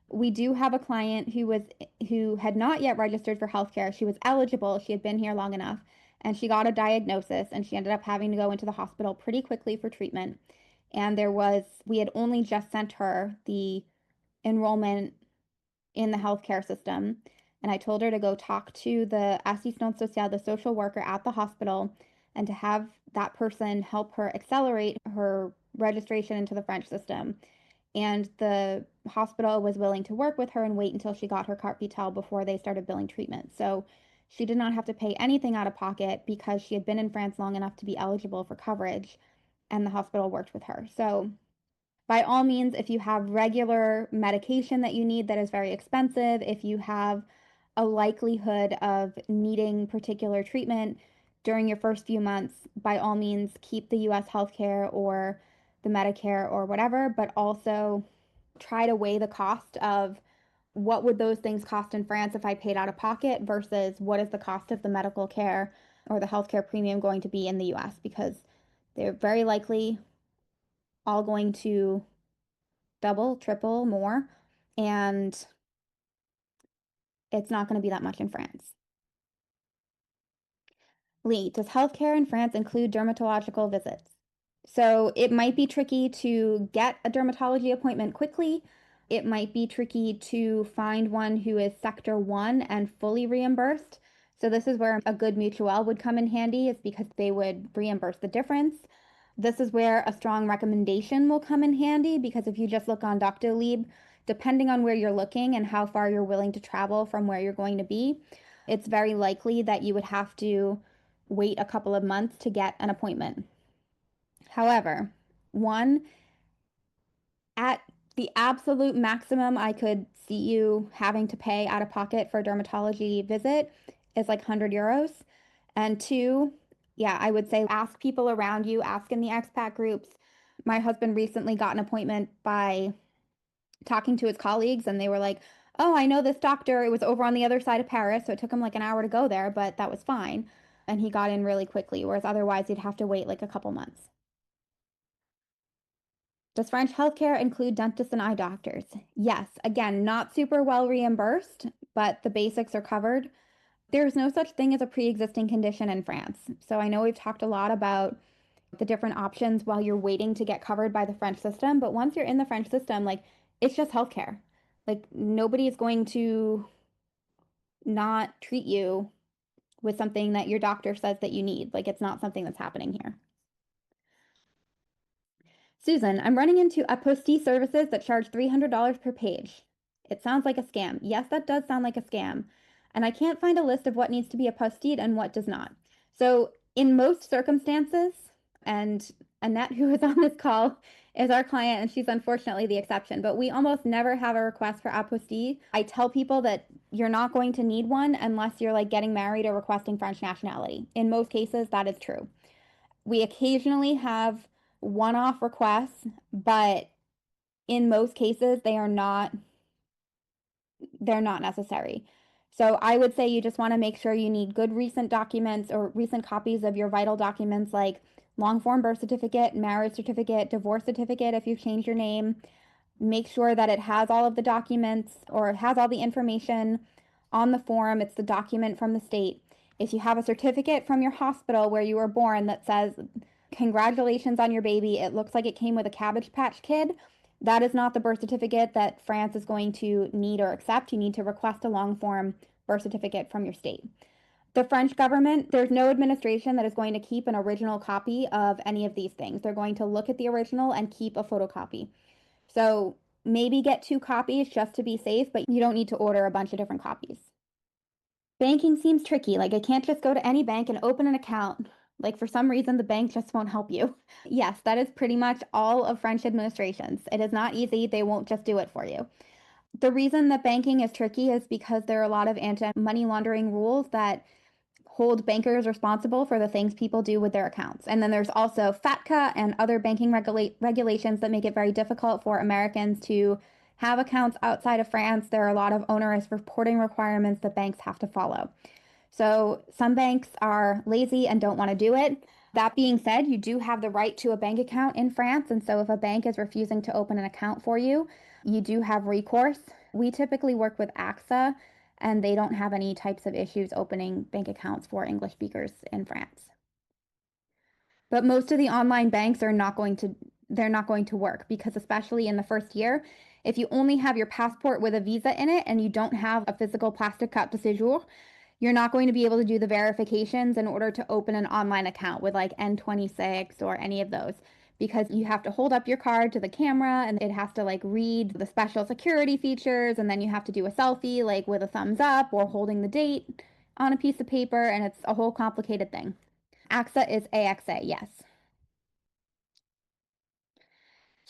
We do have a client who had not yet registered for healthcare. She was eligible. She had been here long enough and she got a diagnosis and she ended up having to go into the hospital pretty quickly for treatment. And we had only just sent her the enrollment in the healthcare system. And I told her to go talk to the assistante sociale, the social worker at the hospital, and to have that person help her accelerate her registration into the French system. And the hospital was willing to work with her and wait until she got her carte vitale before they started billing treatment. So she did not have to pay anything out of pocket because she had been in France long enough to be eligible for coverage, and the hospital worked with her. So by all means, if you have regular medication that you need that is very expensive, if you have a likelihood of needing particular treatment during your first few months, by all means, keep the US healthcare or the Medicare or whatever, but also try to weigh the cost of what would those things cost in France if I paid out of pocket versus what is the cost of the medical care or the healthcare premium going to be in the US because they're very likely all going to double, triple, more, and it's not going to be that much in France. Lee, does healthcare in France include dermatological visits? So it might be tricky to get a dermatology appointment quickly. It might be tricky to find one who is sector one and fully reimbursed. So this is where a good mutuelle would come in handy, is because they would reimburse the difference. This is where a strong recommendation will come in handy, because if you just look on Doctolib, depending on where you're looking and how far you're willing to travel from where you're going to be, it's very likely that you would have to wait a couple of months to get an appointment. However, one, at the absolute maximum I could see you having to pay out of pocket for a dermatology visit is like 100 euros. And two, yeah, I would say ask people around you, ask in the expat groups. My husband recently got an appointment by talking to his colleagues, and they were like, oh, I know this doctor. It was over on the other side of Paris, so it took him like an hour to go there, but that was fine. And he got in really quickly, whereas otherwise you'd have to wait like a couple months. Does French healthcare include dentists and eye doctors? Yes. Again, not super well reimbursed, but the basics are covered. There's no such thing as a pre-existing condition in France. So I know we've talked a lot about the different options while you're waiting to get covered by the French system, but once you're in the French system, like, it's just healthcare. Like, nobody is going to not treat you with something that your doctor says that you need. Like, it's not something that's happening here. Susan, I'm running into apostille services that charge $300 per page. It sounds like a scam. Yes, that does sound like a scam. And I can't find a list of what needs to be apostilled and what does not. So, in most circumstances, and Annette, who is on this call, is our client, and she's unfortunately the exception, but we almost never have a request for apostille. I tell people that you're not going to need one unless you're like getting married or requesting French nationality. In most cases, that is true. We occasionally have one-off requests, but in most cases they're not necessary. So I would say you just want to make sure you need good recent documents or recent copies of your vital documents, like long form birth certificate, marriage certificate, divorce certificate if you've changed your name. Make sure that it has all of the documents or it has all the information on the form. It's the document from the state. If you have a certificate from your hospital where you were born that says, congratulations on your baby, it looks like it came with a Cabbage Patch Kid, that is not the birth certificate that France is going to need or accept. You need to request a long form birth certificate from your state. The French government, there's no administration that is going to keep an original copy of any of these things. They're going to look at the original and keep a photocopy. So maybe get 2 copies just to be safe, but you don't need to order a bunch of different copies. Banking seems tricky. Like, I can't just go to any bank and open an account. Like, for some reason, the bank just won't help you. Yes, that is pretty much all of French administrations. It is not easy. They won't just do it for you. The reason that banking is tricky is because there are a lot of anti-money laundering rules that hold bankers responsible for the things people do with their accounts. And then there's also FATCA and other banking regulations that make it very difficult for Americans to have accounts outside of France. There are a lot of onerous reporting requirements that banks have to follow. So some banks are lazy and don't want to do it. That being said, you do have the right to a bank account in France. And so if a bank is refusing to open an account for you, you do have recourse. We typically work with AXA, and they don't have any types of issues opening bank accounts for English speakers in France. But most of the online banks are not going to they're not going to work, because especially in the first year, if you only have your passport with a visa in it and you don't have a physical plastic carte de séjour, you're not going to be able to do the verifications in order to open an online account with like N26 or any of those, because you have to hold up your card to the camera and it has to like read the special security features, and then you have to do a selfie like with a thumbs up or holding the date on a piece of paper, and it's a whole complicated thing. AXA is AXA, yes.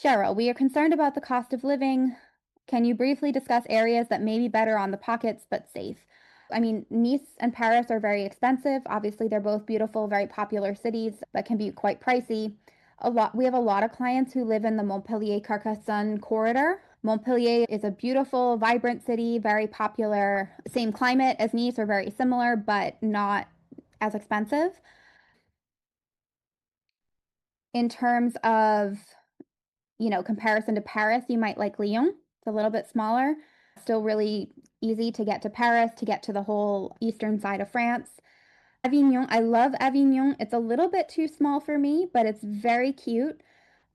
Cheryl, we are concerned about the cost of living. Can you briefly discuss areas that may be better on the pockets but safe? I mean, Nice and Paris are very expensive. Obviously, they're both beautiful, very popular cities that can be quite pricey. We have a lot of clients who live in the Montpellier-Carcassonne corridor. Montpellier is a beautiful, vibrant city, very popular. Same climate as Nice, or very similar, but not as expensive. In terms of, comparison to Paris, you might like Lyon. It's a little bit smaller, still really easy to get to Paris, to get to the whole eastern side of France. Avignon, I love Avignon. It's a little bit too small for me, but it's very cute.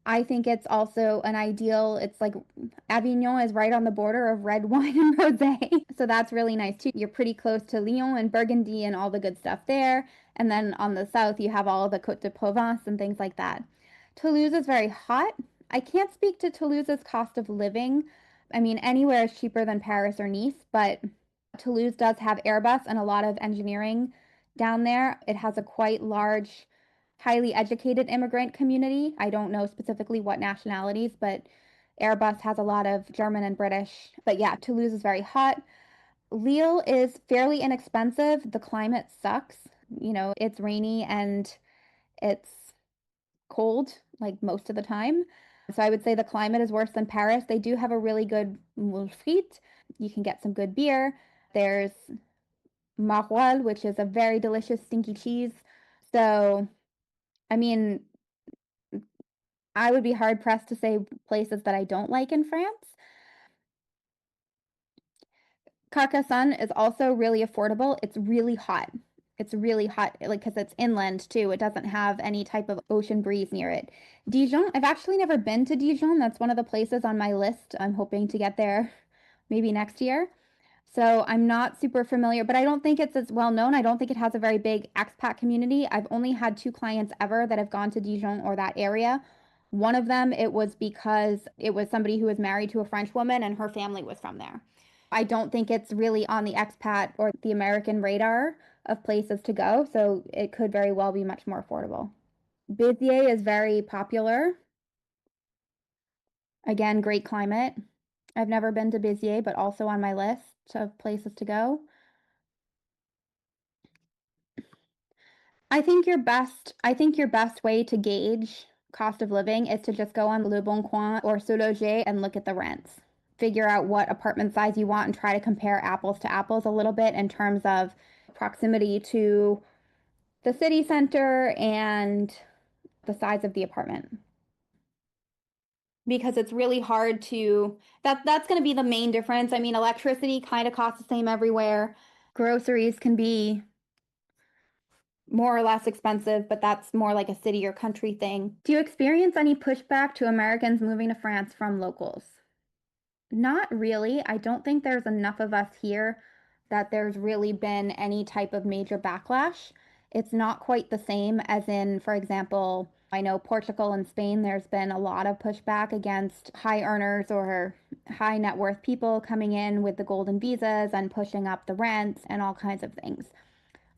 I think it's also an ideal, it's like Avignon is right on the border of red wine and rosé. So that's really nice too. You're pretty close to Lyon and Burgundy and all the good stuff there. And then on the south, you have all the Côte de Provence and things like that. Toulouse is very hot. I can't speak to Toulouse's cost of living. I mean, anywhere is cheaper than Paris or Nice, but Toulouse does have Airbus and a lot of engineering down there. It has a quite large, highly educated immigrant community. I don't know specifically what nationalities, but Airbus has a lot of German and British. But yeah, Toulouse is very hot. Lille is fairly inexpensive. The climate sucks. It's rainy and it's cold like most of the time. So I would say the climate is worse than Paris. They do have a really good moulfrit. You can get some good beer. There's maroilles, which is a very delicious stinky cheese. So, I mean, I would be hard pressed to say places that I don't like in France. Carcassonne is also really affordable. It's really hot. It's really hot, like, because it's inland too. It doesn't have any type of ocean breeze near it. Dijon, I've actually never been to Dijon. That's one of the places on my list. I'm hoping to get there maybe next year. So I'm not super familiar, but I don't think it's as well known. I don't think it has a very big expat community. I've only had two clients ever that have gone to Dijon or that area. One of them, it was because it was somebody who was married to a French woman and her family was from there. I don't think it's really on the expat or the American radar of places to go, so it could very well be much more affordable. Béziers is very popular. Again, great climate. I've never been to Béziers, but also on my list of places to go. I think your best way to gauge cost of living is to just go on Le Bon Coin or Se Loger and look at the rents. Figure out what apartment size you want and try to compare apples to apples a little bit in terms of proximity to the city center and the size of the apartment. Because it's really hard to that's going to be the main difference. I mean, electricity kind of costs the same everywhere. Groceries can be more or less expensive, but that's more like a city or country thing. Do you experience any pushback to Americans moving to France from locals? Not really. I don't think there's enough of us here that there's really been any type of major backlash. It's not quite the same as in, for example, I know Portugal and Spain, there's been a lot of pushback against high earners or high net worth people coming in with the golden visas and pushing up the rents and all kinds of things.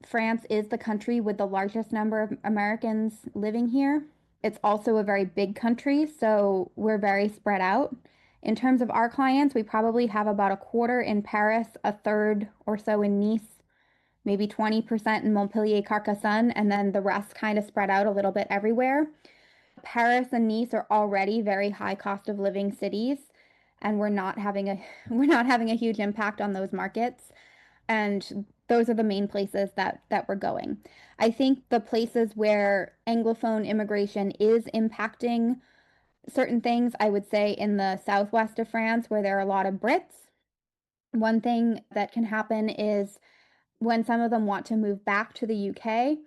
France is the country with the largest number of Americans living here. It's also a very big country, so we're very spread out. In terms of our clients, we probably have about a quarter in Paris, a third or so in Nice, maybe 20% in Montpellier, Carcassonne, and then the rest kind of spread out a little bit everywhere. Paris and Nice are already very high cost of living cities, and we're not having a we're not having a huge impact on those markets. And those are the main places that we're going. I think the places where Anglophone immigration is impacting certain things, I would say in the southwest of France, where there are a lot of Brits, one thing that can happen is when some of them want to move back to the UK,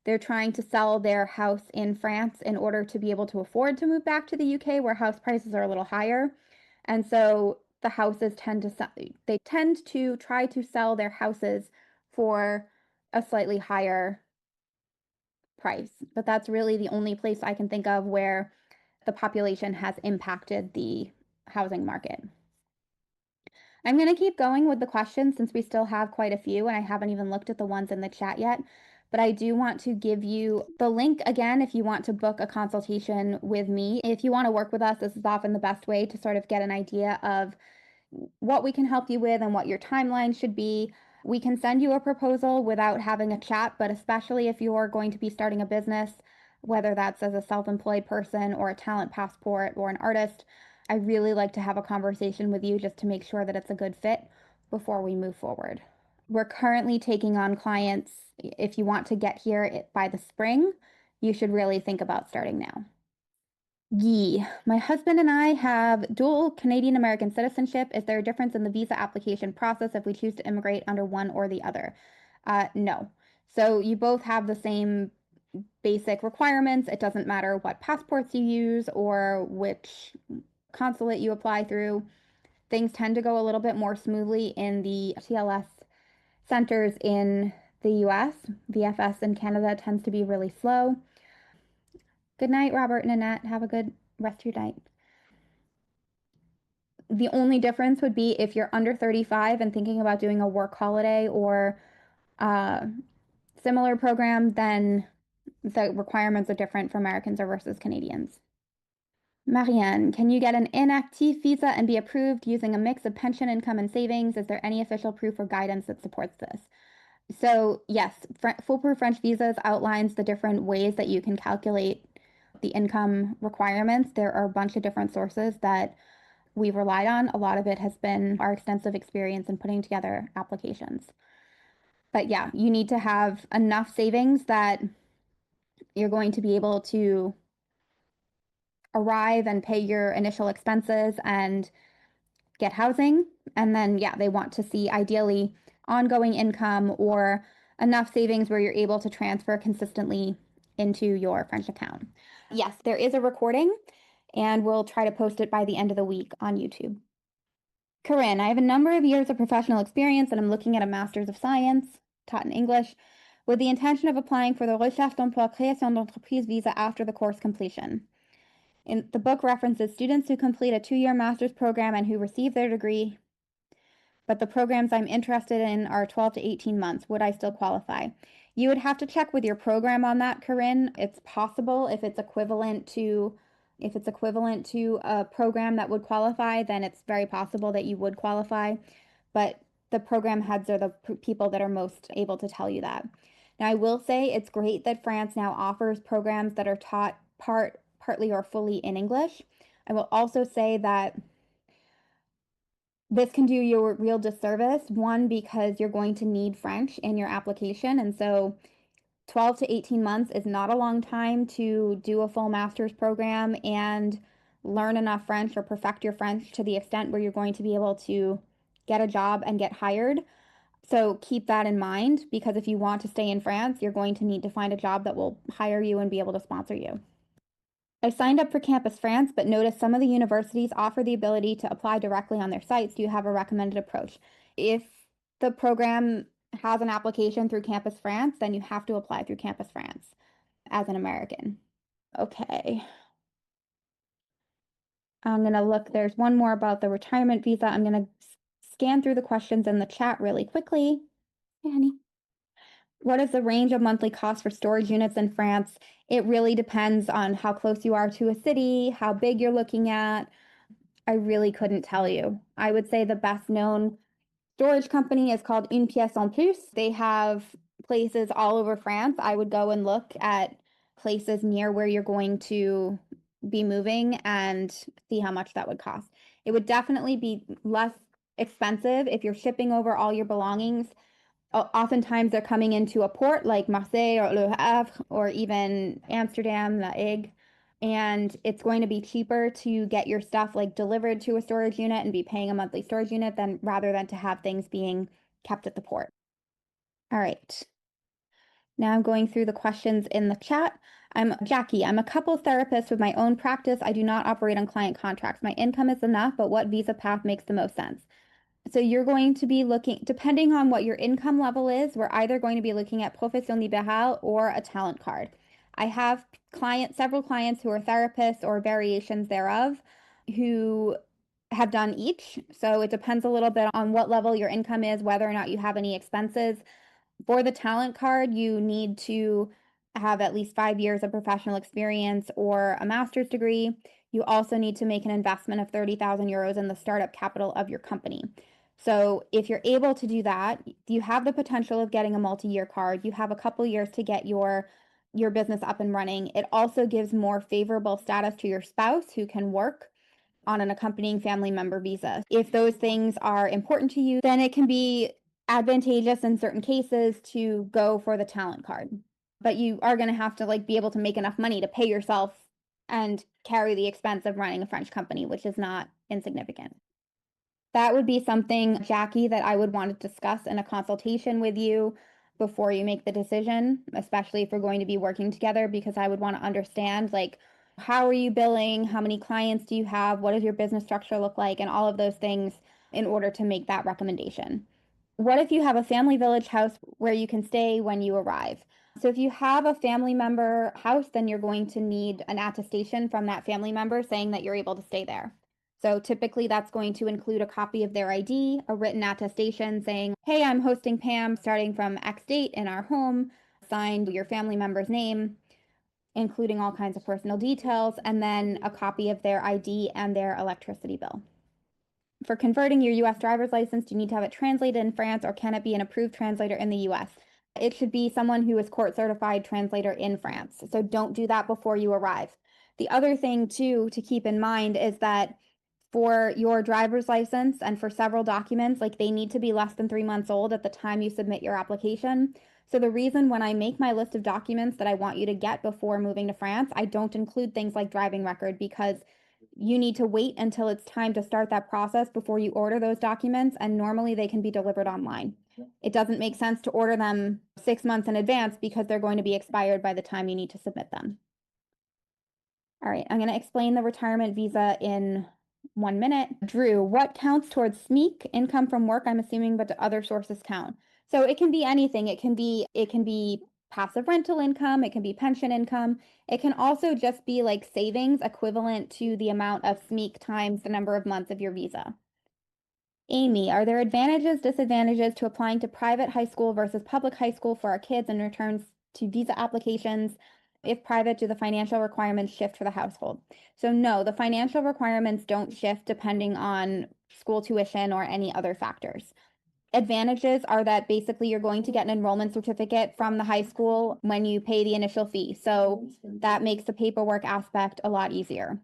they're trying to sell their house in France in order to be able to afford to move back to the UK, where house prices are a little higher. And so the houses they tend to try to sell their houses for a slightly higher price. But that's really the only place I can think of where the population has impacted the housing market. I'm going to keep going with the questions since we still have quite a few and I haven't even looked at the ones in the chat yet. But I do want to give you the link again if you want to book a consultation with me. If you want to work with us, this is often the best way to sort of get an idea of what we can help you with and what your timeline should be. We can send you a proposal without having a chat, but especially if you're going to be starting a business, whether that's as a self-employed person or a talent passport or an artist, I really like to have a conversation with you just to make sure that it's a good fit before we move forward. We're currently taking on clients. If you want to get here by the spring, you should really think about starting now. Yee. My husband and I have dual Canadian American citizenship. Is there a difference in the visa application process if we choose to immigrate under one or the other? No. So you both have the same basic requirements. It doesn't matter what passports you use or which consulate you apply through. Things tend to go a little bit more smoothly in the TLS centers in the US. VFS in Canada tends to be really slow. Good night, Robert and Annette. Have a good rest of your night. The only difference would be if you're under 35 and thinking about doing a work holiday or similar program, then the requirements are different for Americans versus Canadians. Marianne, can you get an inactive visa and be approved using a mix of pension income and savings? Is there any official proof or guidance that supports this? So yes, Foolproof French Visas outlines the different ways that you can calculate the income requirements. There are a bunch of different sources that we've relied on. A lot of it has been our extensive experience in putting together applications. But yeah, you need to have enough savings that you're going to be able to arrive and pay your initial expenses and get housing. And then, yeah, they want to see ideally ongoing income or enough savings where you're able to transfer consistently into your French account. Yes, there is a recording, and we'll try to post it by the end of the week on YouTube. Corinne, I have a number of years of professional experience and I'm looking at a Master's of Science, taught in English, with the intention of applying for the Recherche d'Emploi Création d'entreprise visa after the course completion. The book references students who complete a 2-year master's program and who receive their degree, but the programs I'm interested in are 12 to 18 months. Would I still qualify? You would have to check with your program on that, Corinne. It's possible if it's equivalent to a program that would qualify, then it's very possible that you would qualify. But the program heads are the people that are most able to tell you that. Now, I will say it's great that France now offers programs that are taught partly or fully in English. I will also say that this can do you a real disservice. One, because you're going to need French in your application. And so 12 to 18 months is not a long time to do a full master's program and learn enough French or perfect your French to the extent where you're going to be able to get a job and get hired. So keep that in mind, because if you want to stay in France, you're going to need to find a job that will hire you and be able to sponsor you. I signed up for Campus France, but noticed some of the universities offer the ability to apply directly on their sites. Do you have a recommended approach? If the program has an application through Campus France, then you have to apply through Campus France as an American. Okay. I'm going to look. There's one more about the retirement visa. I'm going to scan through the questions in the chat really quickly. Hey, honey. What is the range of monthly costs for storage units in France? It really depends on how close you are to a city, how big you're looking at. I really couldn't tell you. I would say the best known storage company is called Une Pièce en Plus. They have places all over France. I would go and look at places near where you're going to be moving and see how much that would cost. It would definitely be less expensive if you're shipping over all your belongings. Oftentimes they're coming into a port like Marseille or Le Havre or even Amsterdam, La Hague. And it's going to be cheaper to get your stuff like delivered to a storage unit and be paying a monthly storage unit rather than to have things being kept at the port. All right. Now I'm going through the questions in the chat. I'm Jackie. I'm a couples therapist with my own practice. I do not operate on client contracts. My income is enough, but what visa path makes the most sense? So you're going to be looking, depending on what your income level is, we're either going to be looking at profession libérale or a talent card. I have several clients who are therapists or variations thereof who have done each. So it depends a little bit on what level your income is, whether or not you have any expenses. For the talent card, you need to have at least 5 years of professional experience or a master's degree. You also need to make an investment of 30,000 euros in the startup capital of your company. So if you're able to do that, you have the potential of getting a multi-year card. You have a couple years to get your business up and running. It also gives more favorable status to your spouse who can work on an accompanying family member visa. If those things are important to you, then it can be advantageous in certain cases to go for the talent card. But you are going to have to like be able to make enough money to pay yourself and carry the expense of running a French company, which is not insignificant. That would be something, Jackie, that I would want to discuss in a consultation with you before you make the decision, especially if we're going to be working together, because I would want to understand, like, how are you billing? How many clients do you have? What does your business structure look like? And all of those things in order to make that recommendation. What if you have a family village house where you can stay when you arrive? So if you have a family member house, then you're going to need an attestation from that family member saying that you're able to stay there. So typically that's going to include a copy of their ID, a written attestation saying, hey, I'm hosting Pam starting from X date in our home, signed your family member's name, including all kinds of personal details, and then a copy of their ID and their electricity bill. For converting your US driver's license, do you need to have it translated in France, or can it be an approved translator in the US? It should be someone who is court certified translator in France. So don't do that before you arrive. The other thing too to keep in mind is that for your driver's license and for several documents, like they need to be less than 3 months old at the time you submit your application. So the reason when I make my list of documents that I want you to get before moving to France, I don't include things like driving record, because you need to wait until it's time to start that process before you order those documents, and normally they can be delivered online. It doesn't make sense to order them 6 months in advance because they're going to be expired by the time you need to submit them. All right, I'm going to explain the retirement visa in 1 minute. Drew, what counts towards SMEEK? Income from work, I'm assuming, but do other sources count? So it can be anything. It can be passive rental income, it can be pension income. It can also just be like savings equivalent to the amount of SMEEK times the number of months of your visa. Amy, are there advantages, disadvantages to applying to private high school versus public high school for our kids in returns to visa applications? If private, do the financial requirements shift for the household? So no, the financial requirements don't shift depending on school tuition or any other factors. Advantages are that basically you're going to get an enrollment certificate from the high school when you pay the initial fee. So that makes the paperwork aspect a lot easier.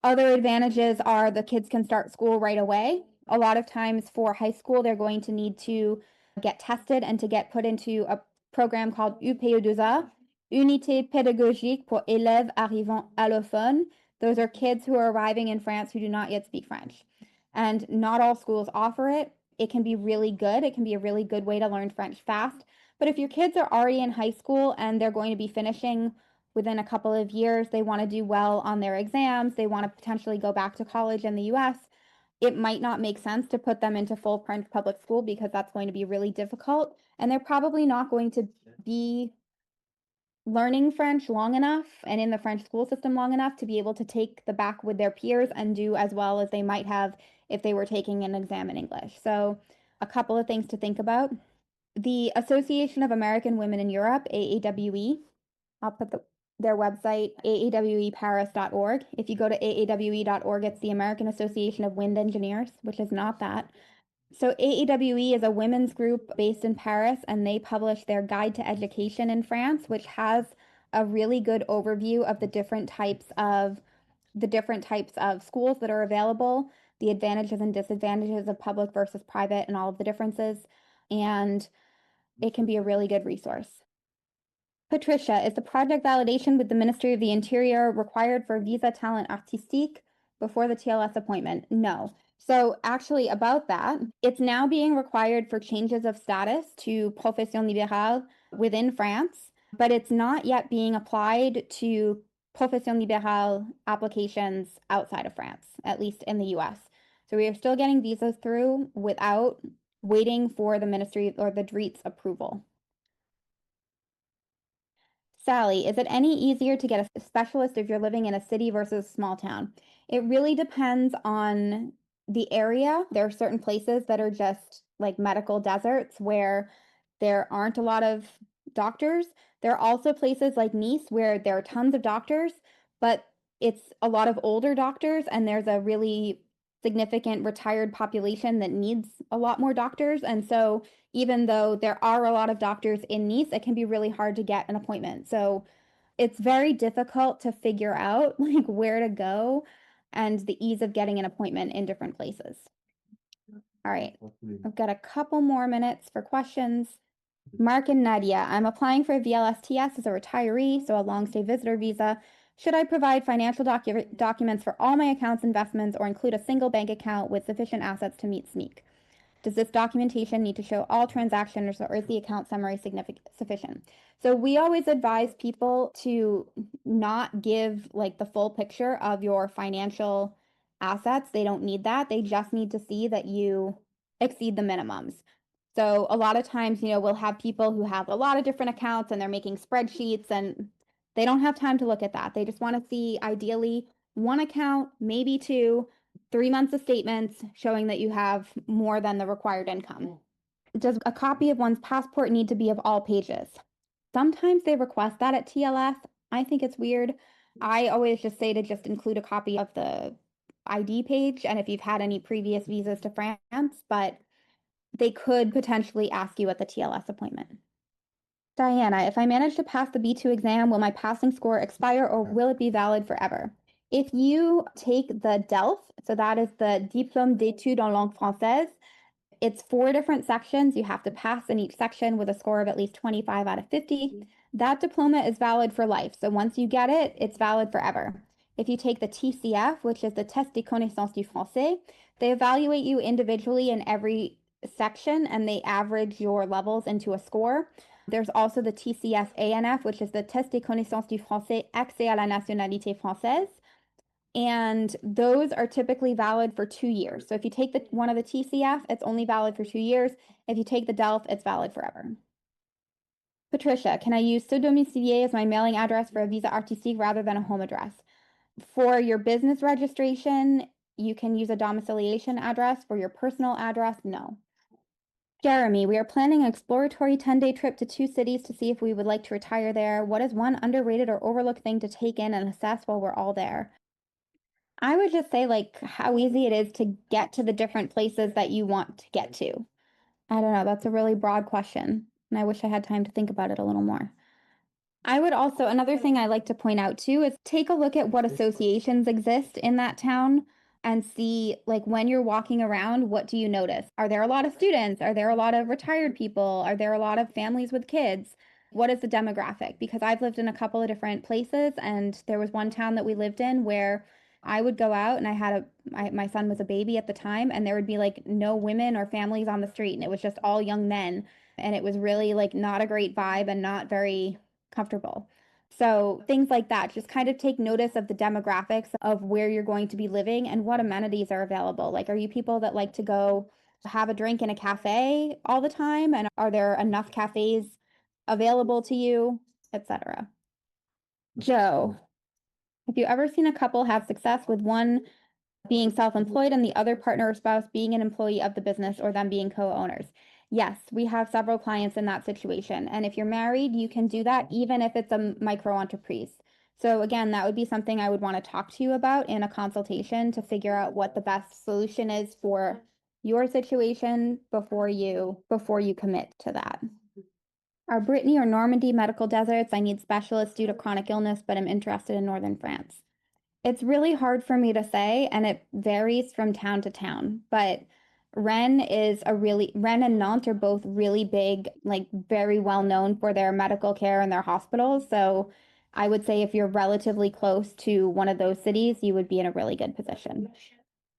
Other advantages are the kids can start school right away. A lot of times for high school, they're going to need to get tested and to get put into a program called UPE2A, Unité Pédagogique pour élèves arrivant allophones. Those are kids who are arriving in France who do not yet speak French. And not all schools offer it. It can be really good. It can be a really good way to learn French fast. But if your kids are already in high school and they're going to be finishing within a couple of years, they want to do well on their exams, they want to potentially go back to college in the US, it might not make sense to put them into full French public school because that's going to be really difficult. And they're probably not going to be learning French long enough and in the French school system long enough to be able to take the back with their peers and do as well as they might have if they were taking an exam in English. So, a couple of things to think about. The Association of American Women in Europe, AAWE, I'll put their website, aaweparis.org. If you go to aawe.org, it's the American Association of Wind Engineers, which is not that. So AAWE is a women's group based in Paris, and they publish their Guide to Education in France, which has a really good overview of the different types of schools that are available, the advantages and disadvantages of public versus private, and all of the differences. And it can be a really good resource. Patricia, is the project validation with the Ministry of the Interior required for visa talent artistique before the TLS appointment? No. So actually about that, it's now being required for changes of status to profession libérale within France, but it's not yet being applied to profession libérale applications outside of France, at least in the US. So we are still getting visas through without waiting for the ministry or the DREET's approval. Sally, is it any easier to get a specialist if you're living in a city versus a small town? It really depends on the area. There are certain places that are just like medical deserts where there aren't a lot of doctors. There are also places like Nice where there are tons of doctors, but it's a lot of older doctors, and there's a really significant retired population that needs a lot more doctors. And so even though there are a lot of doctors in Nice, it can be really hard to get an appointment. So it's very difficult to figure out like where to go and the ease of getting an appointment in different places. All right. I've got a couple more minutes for questions. Mark and Nadia, I'm applying for a VLSTS as a retiree, so a long stay visitor visa. Should I provide financial documents for all my accounts, investments, or include a single bank account with sufficient assets to meet SMEEK? Does this documentation need to show all transactions, or is the account summary sufficient? So we always advise people to not give like the full picture of your financial assets. They don't need that. They just need to see that you exceed the minimums. So a lot of times, we'll have people who have a lot of different accounts and they're making spreadsheets and they don't have time to look at that. They just want to see ideally one account, maybe two, 3 months of statements showing that you have more than the required income. Does a copy of one's passport need to be of all pages? Sometimes they request that at TLS. I think it's weird. I always just say to just include a copy of the ID page and if you've had any previous visas to France, but they could potentially ask you at the TLS appointment. Diana, if I manage to pass the B2 exam, will my passing score expire or will it be valid forever? If you take the DELF, so that is the Diplôme d'études en langue française, it's 4 different sections. You have to pass in each section with a score of at least 25 out of 50. That diploma is valid for life. So once you get it, it's valid forever. If you take the TCF, which is the Test de connaissance du français, they evaluate you individually in every section and they average your levels into a score. There's also the TCF ANF, which is the Test de connaissance du français accès à la nationalité française. And those are typically valid for 2 years. So if you take one of the TCF, it's only valid for 2 years. If you take the DELF, it's valid forever. Patricia, can I use ce domicilié as my mailing address for a visa artistique rather than a home address? For your business registration, you can use a domiciliation address. For your personal address, no. Jeremy, we are planning an exploratory 10-day trip to 2 cities to see if we would like to retire there. What is one underrated or overlooked thing to take in and assess while we're all there? I would just say like how easy it is to get to the different places that you want to get to. I don't know, that's a really broad question, and I wish I had time to think about it a little more. I would also, another thing I like to point out too is take a look at what associations exist in that town and see, like, when you're walking around, what do you notice? Are there a lot of students? Are there a lot of retired people? Are there a lot of families with kids? What is the demographic? Because I've lived in a couple of different places, and there was one town that we lived in where I would go out and I had my son was a baby at the time, and there would be like no women or families on the street, and it was just all young men. And it was really like not a great vibe and not very comfortable. So things like that, just kind of take notice of the demographics of where you're going to be living and what amenities are available. Like, are you people that like to go have a drink in a cafe all the time? And are there enough cafes available to you, etc.? Joe, have you ever seen a couple have success with one being self-employed and the other partner or spouse being an employee of the business or them being co-owners? Yes, we have several clients in that situation. And if you're married, you can do that even if it's a micro enterprise. So again, that would be something I would want to talk to you about in a consultation to figure out what the best solution is for your situation before you commit to that. Are Brittany or Normandy medical deserts? I need specialists due to chronic illness, but I'm interested in northern France. It's really hard for me to say, and it varies from town to town. But Rennes and Nantes are both really big, like very well known for their medical care and their hospitals. So I would say if you're relatively close to one of those cities, you would be in a really good position.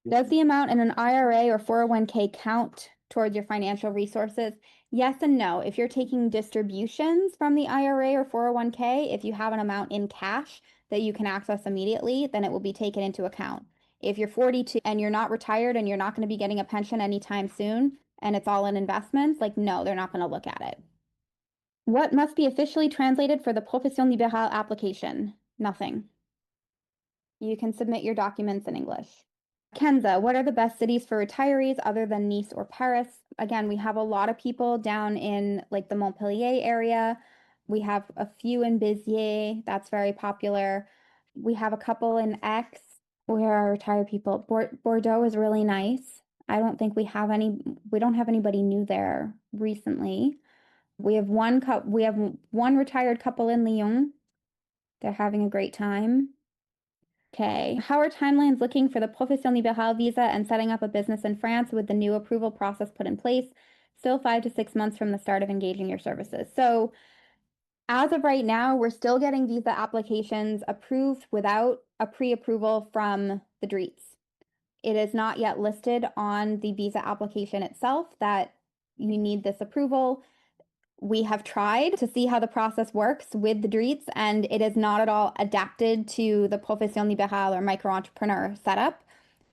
Does the amount in an IRA or 401k count towards your financial resources? Yes and no. If you're taking distributions from the IRA or 401k, if you have an amount in cash that you can access immediately, then it will be taken into account. If you're 42 and you're not retired and you're not going to be getting a pension anytime soon and it's all in investments, like no, they're not going to look at it. What must be officially translated for the Profession Libérale application? Nothing. You can submit your documents in English. Kenza, what are the best cities for retirees other than Nice or Paris? Again, we have a lot of people down in like the Montpellier area. We have a few in Béziers. That's very popular. We have a couple in Aix. Where are retired people? Bordeaux is really nice. I don't think we don't have anybody new there recently. We have one retired couple in Lyon. They're having a great time. Okay. How are timelines looking for the profession libérale visa and setting up a business in France with the new approval process put in place? Still 5 to 6 months from the start of engaging your services. So, as of right now, we're still getting visa applications approved without a pre approval from the DREETs. It is not yet listed on the visa application itself that you need this approval. We have tried to see how the process works with the DREETs, and it is not at all adapted to the profession libérale or micro entrepreneur setup.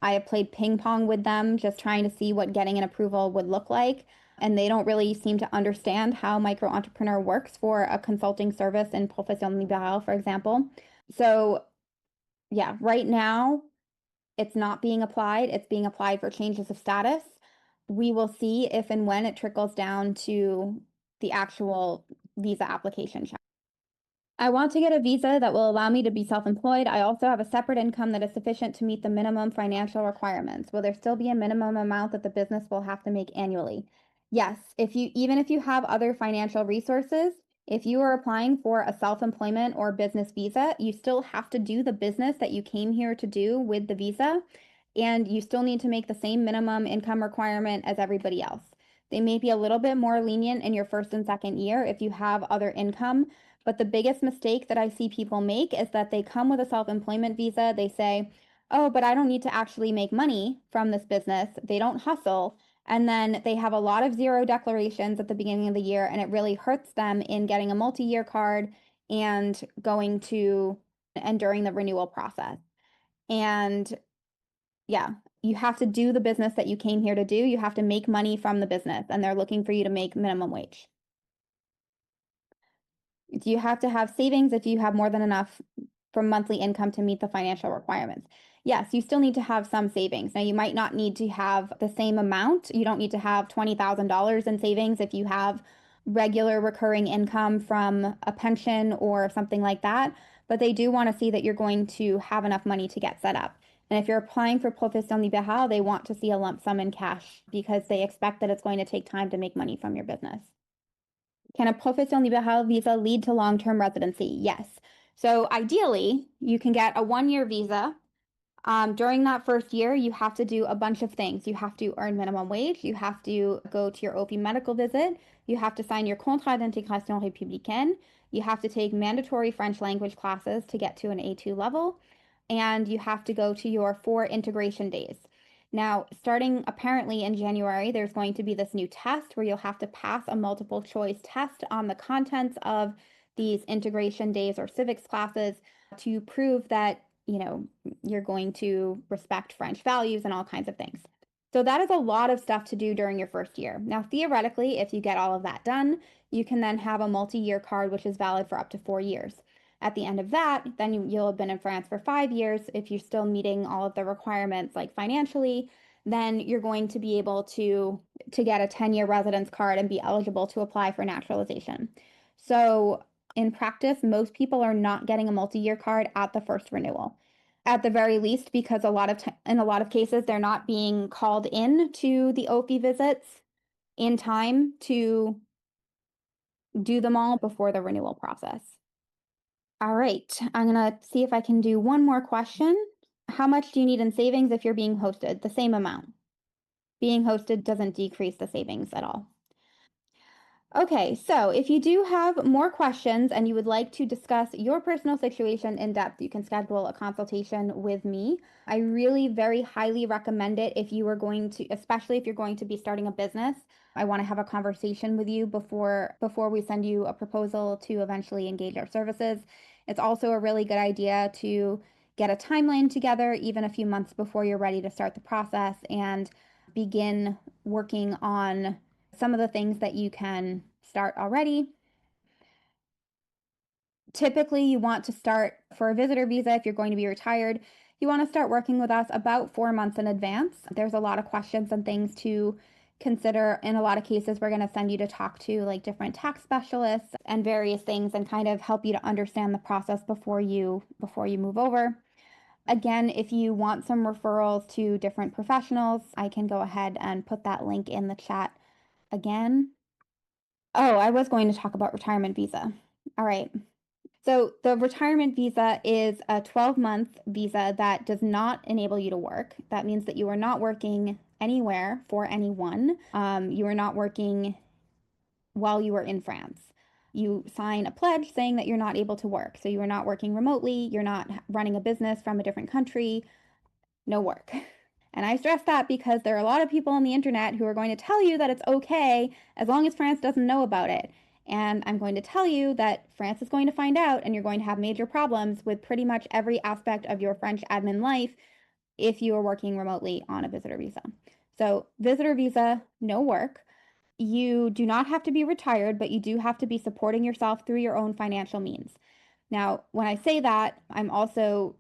I have played ping pong with them, just trying to see what getting an approval would look like. And they don't really seem to understand how micro entrepreneur works for a consulting service in profession libérale, for example. So, yeah, right now it's not being applied. It's being applied for changes of status. We will see if and when it trickles down to the actual visa application check. I want to get a visa that will allow me to be self-employed. I also have a separate income that is sufficient to meet the minimum financial requirements. Will there still be a minimum amount that the business will have to make annually? Yes, even if you have other financial resources, if you are applying for a self-employment or business visa, you still have to do the business that you came here to do with the visa, and you still need to make the same minimum income requirement as everybody else. They may be a little bit more lenient in your first and second year if you have other income, but the biggest mistake that I see people make is that they come with a self-employment visa. They say, oh, but I don't need to actually make money from this business. They don't hustle. And then they have a lot of zero declarations at the beginning of the year, and it really hurts them in getting a multi-year card and going to and during the renewal process. And yeah, you have to do the business that you came here to do. You have to make money from the business, and they're looking for you to make minimum wage. Do you have to have savings if you have more than enough from monthly income to meet the financial requirements? Yes, you still need to have some savings. Now, you might not need to have the same amount. You don't need to have $20,000 in savings if you have regular recurring income from a pension or something like that. But they do want to see that you're going to have enough money to get set up. And if you're applying for profession libérale, they want to see a lump sum in cash because they expect that it's going to take time to make money from your business. Can a profession libérale visa lead to long-term residency? Yes. So ideally, you can get a 1-year visa. During that first year, you have to do a bunch of things. You have to earn minimum wage. You have to go to your OP medical visit. You have to sign your contrat d'intégration républicaine. You have to take mandatory French language classes to get to an A2 level. And you have to go to your 4 integration days. Now, starting apparently in January, there's going to be this new test where you'll have to pass a multiple choice test on the contents of these integration days or civics classes to prove that, you're going to respect French values and all kinds of things. So that is a lot of stuff to do during your first year. Now, theoretically, if you get all of that done, you can then have a multi-year card which is valid for up to 4 years. At the end of that, then you'll have been in France for 5 years. If you're still meeting all of the requirements, like financially, then you're going to be able to get a 10-year residence card and be eligible to apply for naturalization. So in practice, most people are not getting a multi-year card at the first renewal. At the very least, because in a lot of cases, they're not being called in to the OFI visits in time to do them all before the renewal process. All right, I'm gonna see if I can do one more question. How much do you need in savings if you're being hosted? The same amount. Being hosted doesn't decrease the savings at all. Okay, so if you do have more questions and you would like to discuss your personal situation in depth, you can schedule a consultation with me. I really very highly recommend it if you are going to, especially if you're going to be starting a business. I want to have a conversation with you before we send you a proposal to eventually engage our services. It's also a really good idea to get a timeline together even a few months before you're ready to start the process and begin working on some of the things that you can start already. Typically, you want to start for a visitor visa if you're going to be retired. You want to start working with us about 4 months in advance. There's a lot of questions and things to consider. In a lot of cases, we're going to send you to talk to like different tax specialists and various things and kind of help you to understand the process before you move over. Again, if you want some referrals to different professionals, I can go ahead and put that link in the chat again. Oh, I was going to talk about retirement visa. All right. So the retirement visa is a 12-month visa that does not enable you to work. That means that you are not working anywhere for anyone. You are not working while you are in France. You sign a pledge saying that you're not able to work. So you are not working remotely, you're not running a business from a different country, no work. And I stress that because there are a lot of people on the internet who are going to tell you that it's okay as long as France doesn't know about it. And I'm going to tell you that France is going to find out and you're going to have major problems with pretty much every aspect of your French admin life if you are working remotely on a visitor visa. So, visitor visa, no work. You do not have to be retired, but you do have to be supporting yourself through your own financial means. Now, when I say that, I also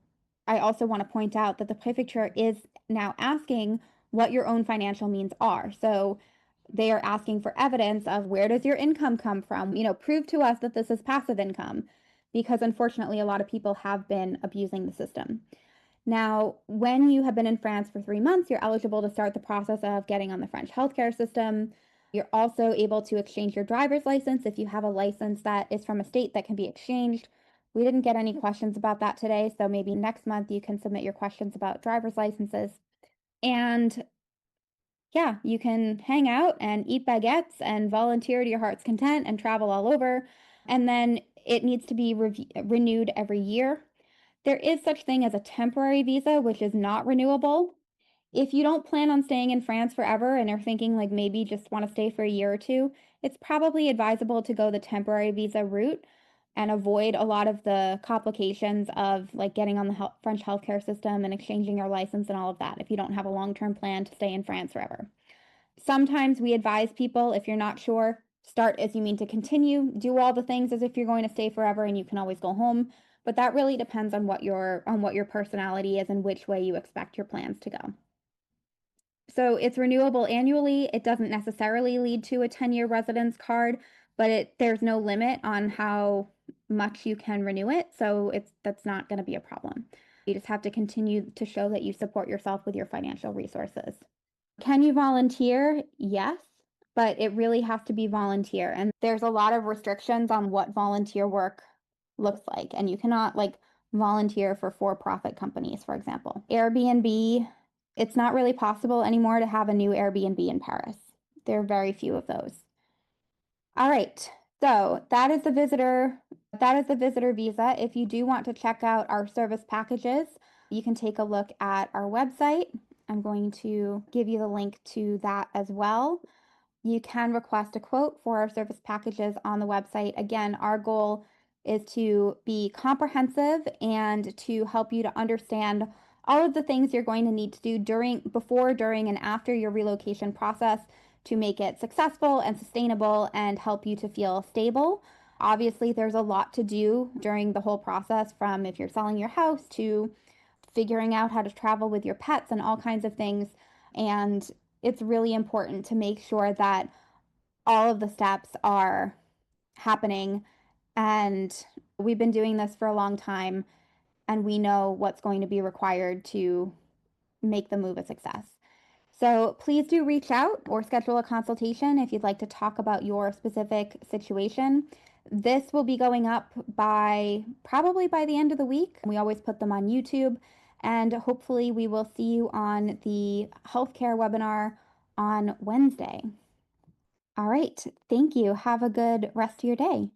want to point out that the prefecture is now asking what your own financial means are. So they are asking for evidence of where does your income come from? Prove to us that this is passive income, because unfortunately a lot of people have been abusing the system. Now, when you have been in France for 3 months, you're eligible to start the process of getting on the French healthcare system. You're also able to exchange your driver's license if you have a license that is from a state that can be exchanged. We didn't get any questions about that today, so maybe next month you can submit your questions about driver's licenses. And yeah, you can hang out and eat baguettes and volunteer to your heart's content and travel all over. And then it needs to be renewed every year. There is such thing as a temporary visa, which is not renewable. If you don't plan on staying in France forever and are thinking like maybe just want to stay for a year or two, it's probably advisable to go the temporary visa route and avoid a lot of the complications of like getting on the French healthcare system and exchanging your license and all of that if you don't have a long-term plan to stay in France forever. Sometimes we advise people, if you're not sure, start as you mean to continue, do all the things as if you're going to stay forever and you can always go home, but that really depends on what your personality is and which way you expect your plans to go. So it's renewable annually. It doesn't necessarily lead to a 10-year residence card, but there's no limit on how much you can renew it, so that's not going to be a problem. You just have to continue to show that you support yourself with your financial resources. Can you volunteer? Yes, but it really has to be volunteer. And there's a lot of restrictions on what volunteer work looks like. And you cannot like volunteer for profit companies, for example. Airbnb, it's not really possible anymore to have a new Airbnb in Paris. There are very few of those. All right. So that is the visitor visa. If you do want to check out our service packages, you can take a look at our website. I'm going to give you the link to that as well. You can request a quote for our service packages on the website. Again, our goal is to be comprehensive and to help you to understand all of the things you're going to need to do before, during, and after your relocation process to make it successful and sustainable and help you to feel stable. Obviously, there's a lot to do during the whole process, from if you're selling your house to figuring out how to travel with your pets and all kinds of things. And it's really important to make sure that all of the steps are happening. And we've been doing this for a long time, and we know what's going to be required to make the move a success. So please do reach out or schedule a consultation if you'd like to talk about your specific situation. This will be going up probably by the end of the week. We always put them on YouTube, and hopefully we will see you on the healthcare webinar on Wednesday. All right. Thank you. Have a good rest of your day.